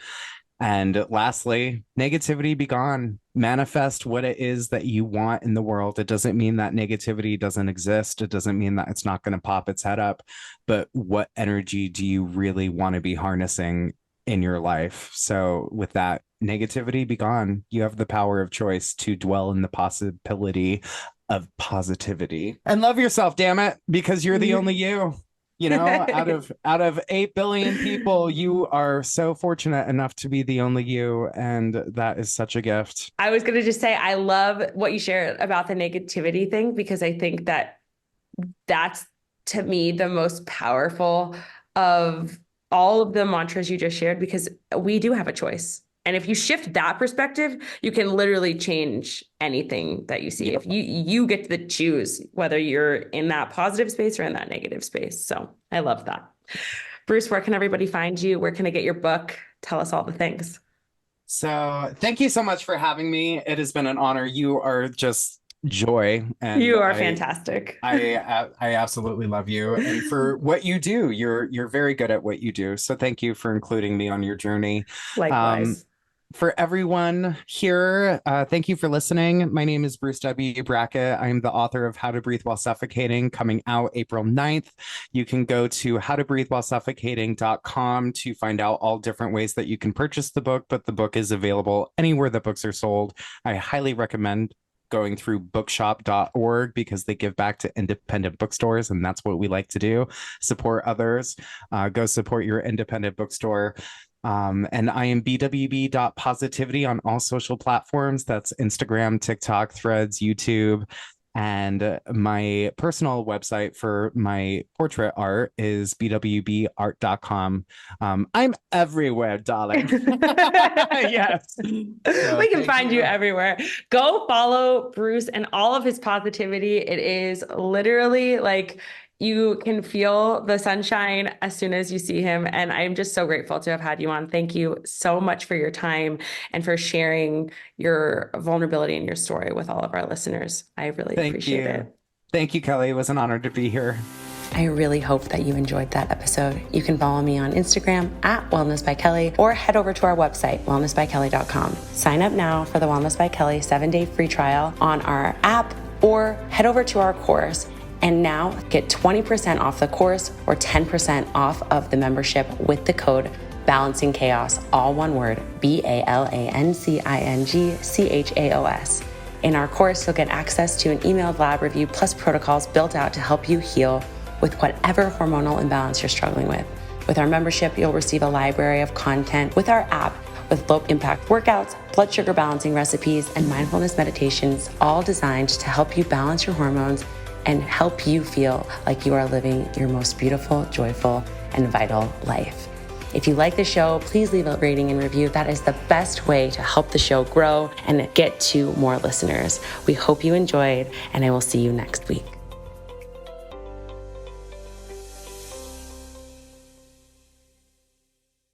And lastly, negativity be gone. Manifest what it is that you want in the world. It doesn't mean that negativity doesn't exist. It doesn't mean that it's not going to pop its head up, but what energy do you really want to be harnessing in your life? So with that, negativity be gone. You have the power of choice to dwell in the possibility of positivity, and love yourself, damn it, because you're the only you. You know, out of 8 billion people, you are so fortunate enough to be the only you, and that is such a gift. I was going to just say, I love what you shared about the negativity thing, because I think that that's, to me, the most powerful of all of the mantras you just shared, because we do have a choice. And if you shift that perspective, you can literally change anything that you see. If you get to choose whether you're in that positive space or in that negative space. So I love that. Bruce, where can everybody find you? Where can I get your book? Tell us all the things. So thank you so much for having me. It has been an honor. You are just joy, and you are fantastic. I absolutely love you, and for what you do. You're very good at what you do. So thank you for including me on your journey. Likewise. For everyone here, thank you for listening. My name is Bruce W. Brackett. I'm the author of How to Breathe While Suffocating, coming out April 9th. You can go to howtobreathewhilesuffocating.com to find out all different ways that you can purchase the book, but the book is available anywhere that books are sold. I highly recommend going through bookshop.org because they give back to independent bookstores, and that's what we like to do, support others. Go support your independent bookstore. And I am bwb.positivity on all social platforms. That's Instagram, TikTok, Threads, YouTube. And my personal website for my portrait art is bwbart.com. I'm everywhere, darling. Yes. So We can find you everywhere. Go follow Bruce and all of his positivity. It is literally like you can feel the sunshine as soon as you see him. And I'm just so grateful to have had you on. Thank you so much for your time and for sharing your vulnerability and your story with all of our listeners. I really appreciate it. Thank you, Kelly. It was an honor to be here. I really hope that you enjoyed that episode. You can follow me on Instagram at Wellness by Kelly or head over to our website, wellnessbykelly.com. Sign up now for the Wellness by Kelly 7-day free trial on our app or head over to our course. And now get 20% off the course or 10% off of the membership with the code Balancing Chaos, all one word, BALANCINGCHAOS. In our course, you'll get access to an emailed lab review plus protocols built out to help you heal with whatever hormonal imbalance you're struggling with. With our membership, you'll receive a library of content with our app with low impact workouts, blood sugar balancing recipes, and mindfulness meditations, all designed to help you balance your hormones and help you feel like you are living your most beautiful, joyful, and vital life. If you like the show, please leave a rating and review. That is the best way to help the show grow and get to more listeners. We hope you enjoyed, and I will see you next week.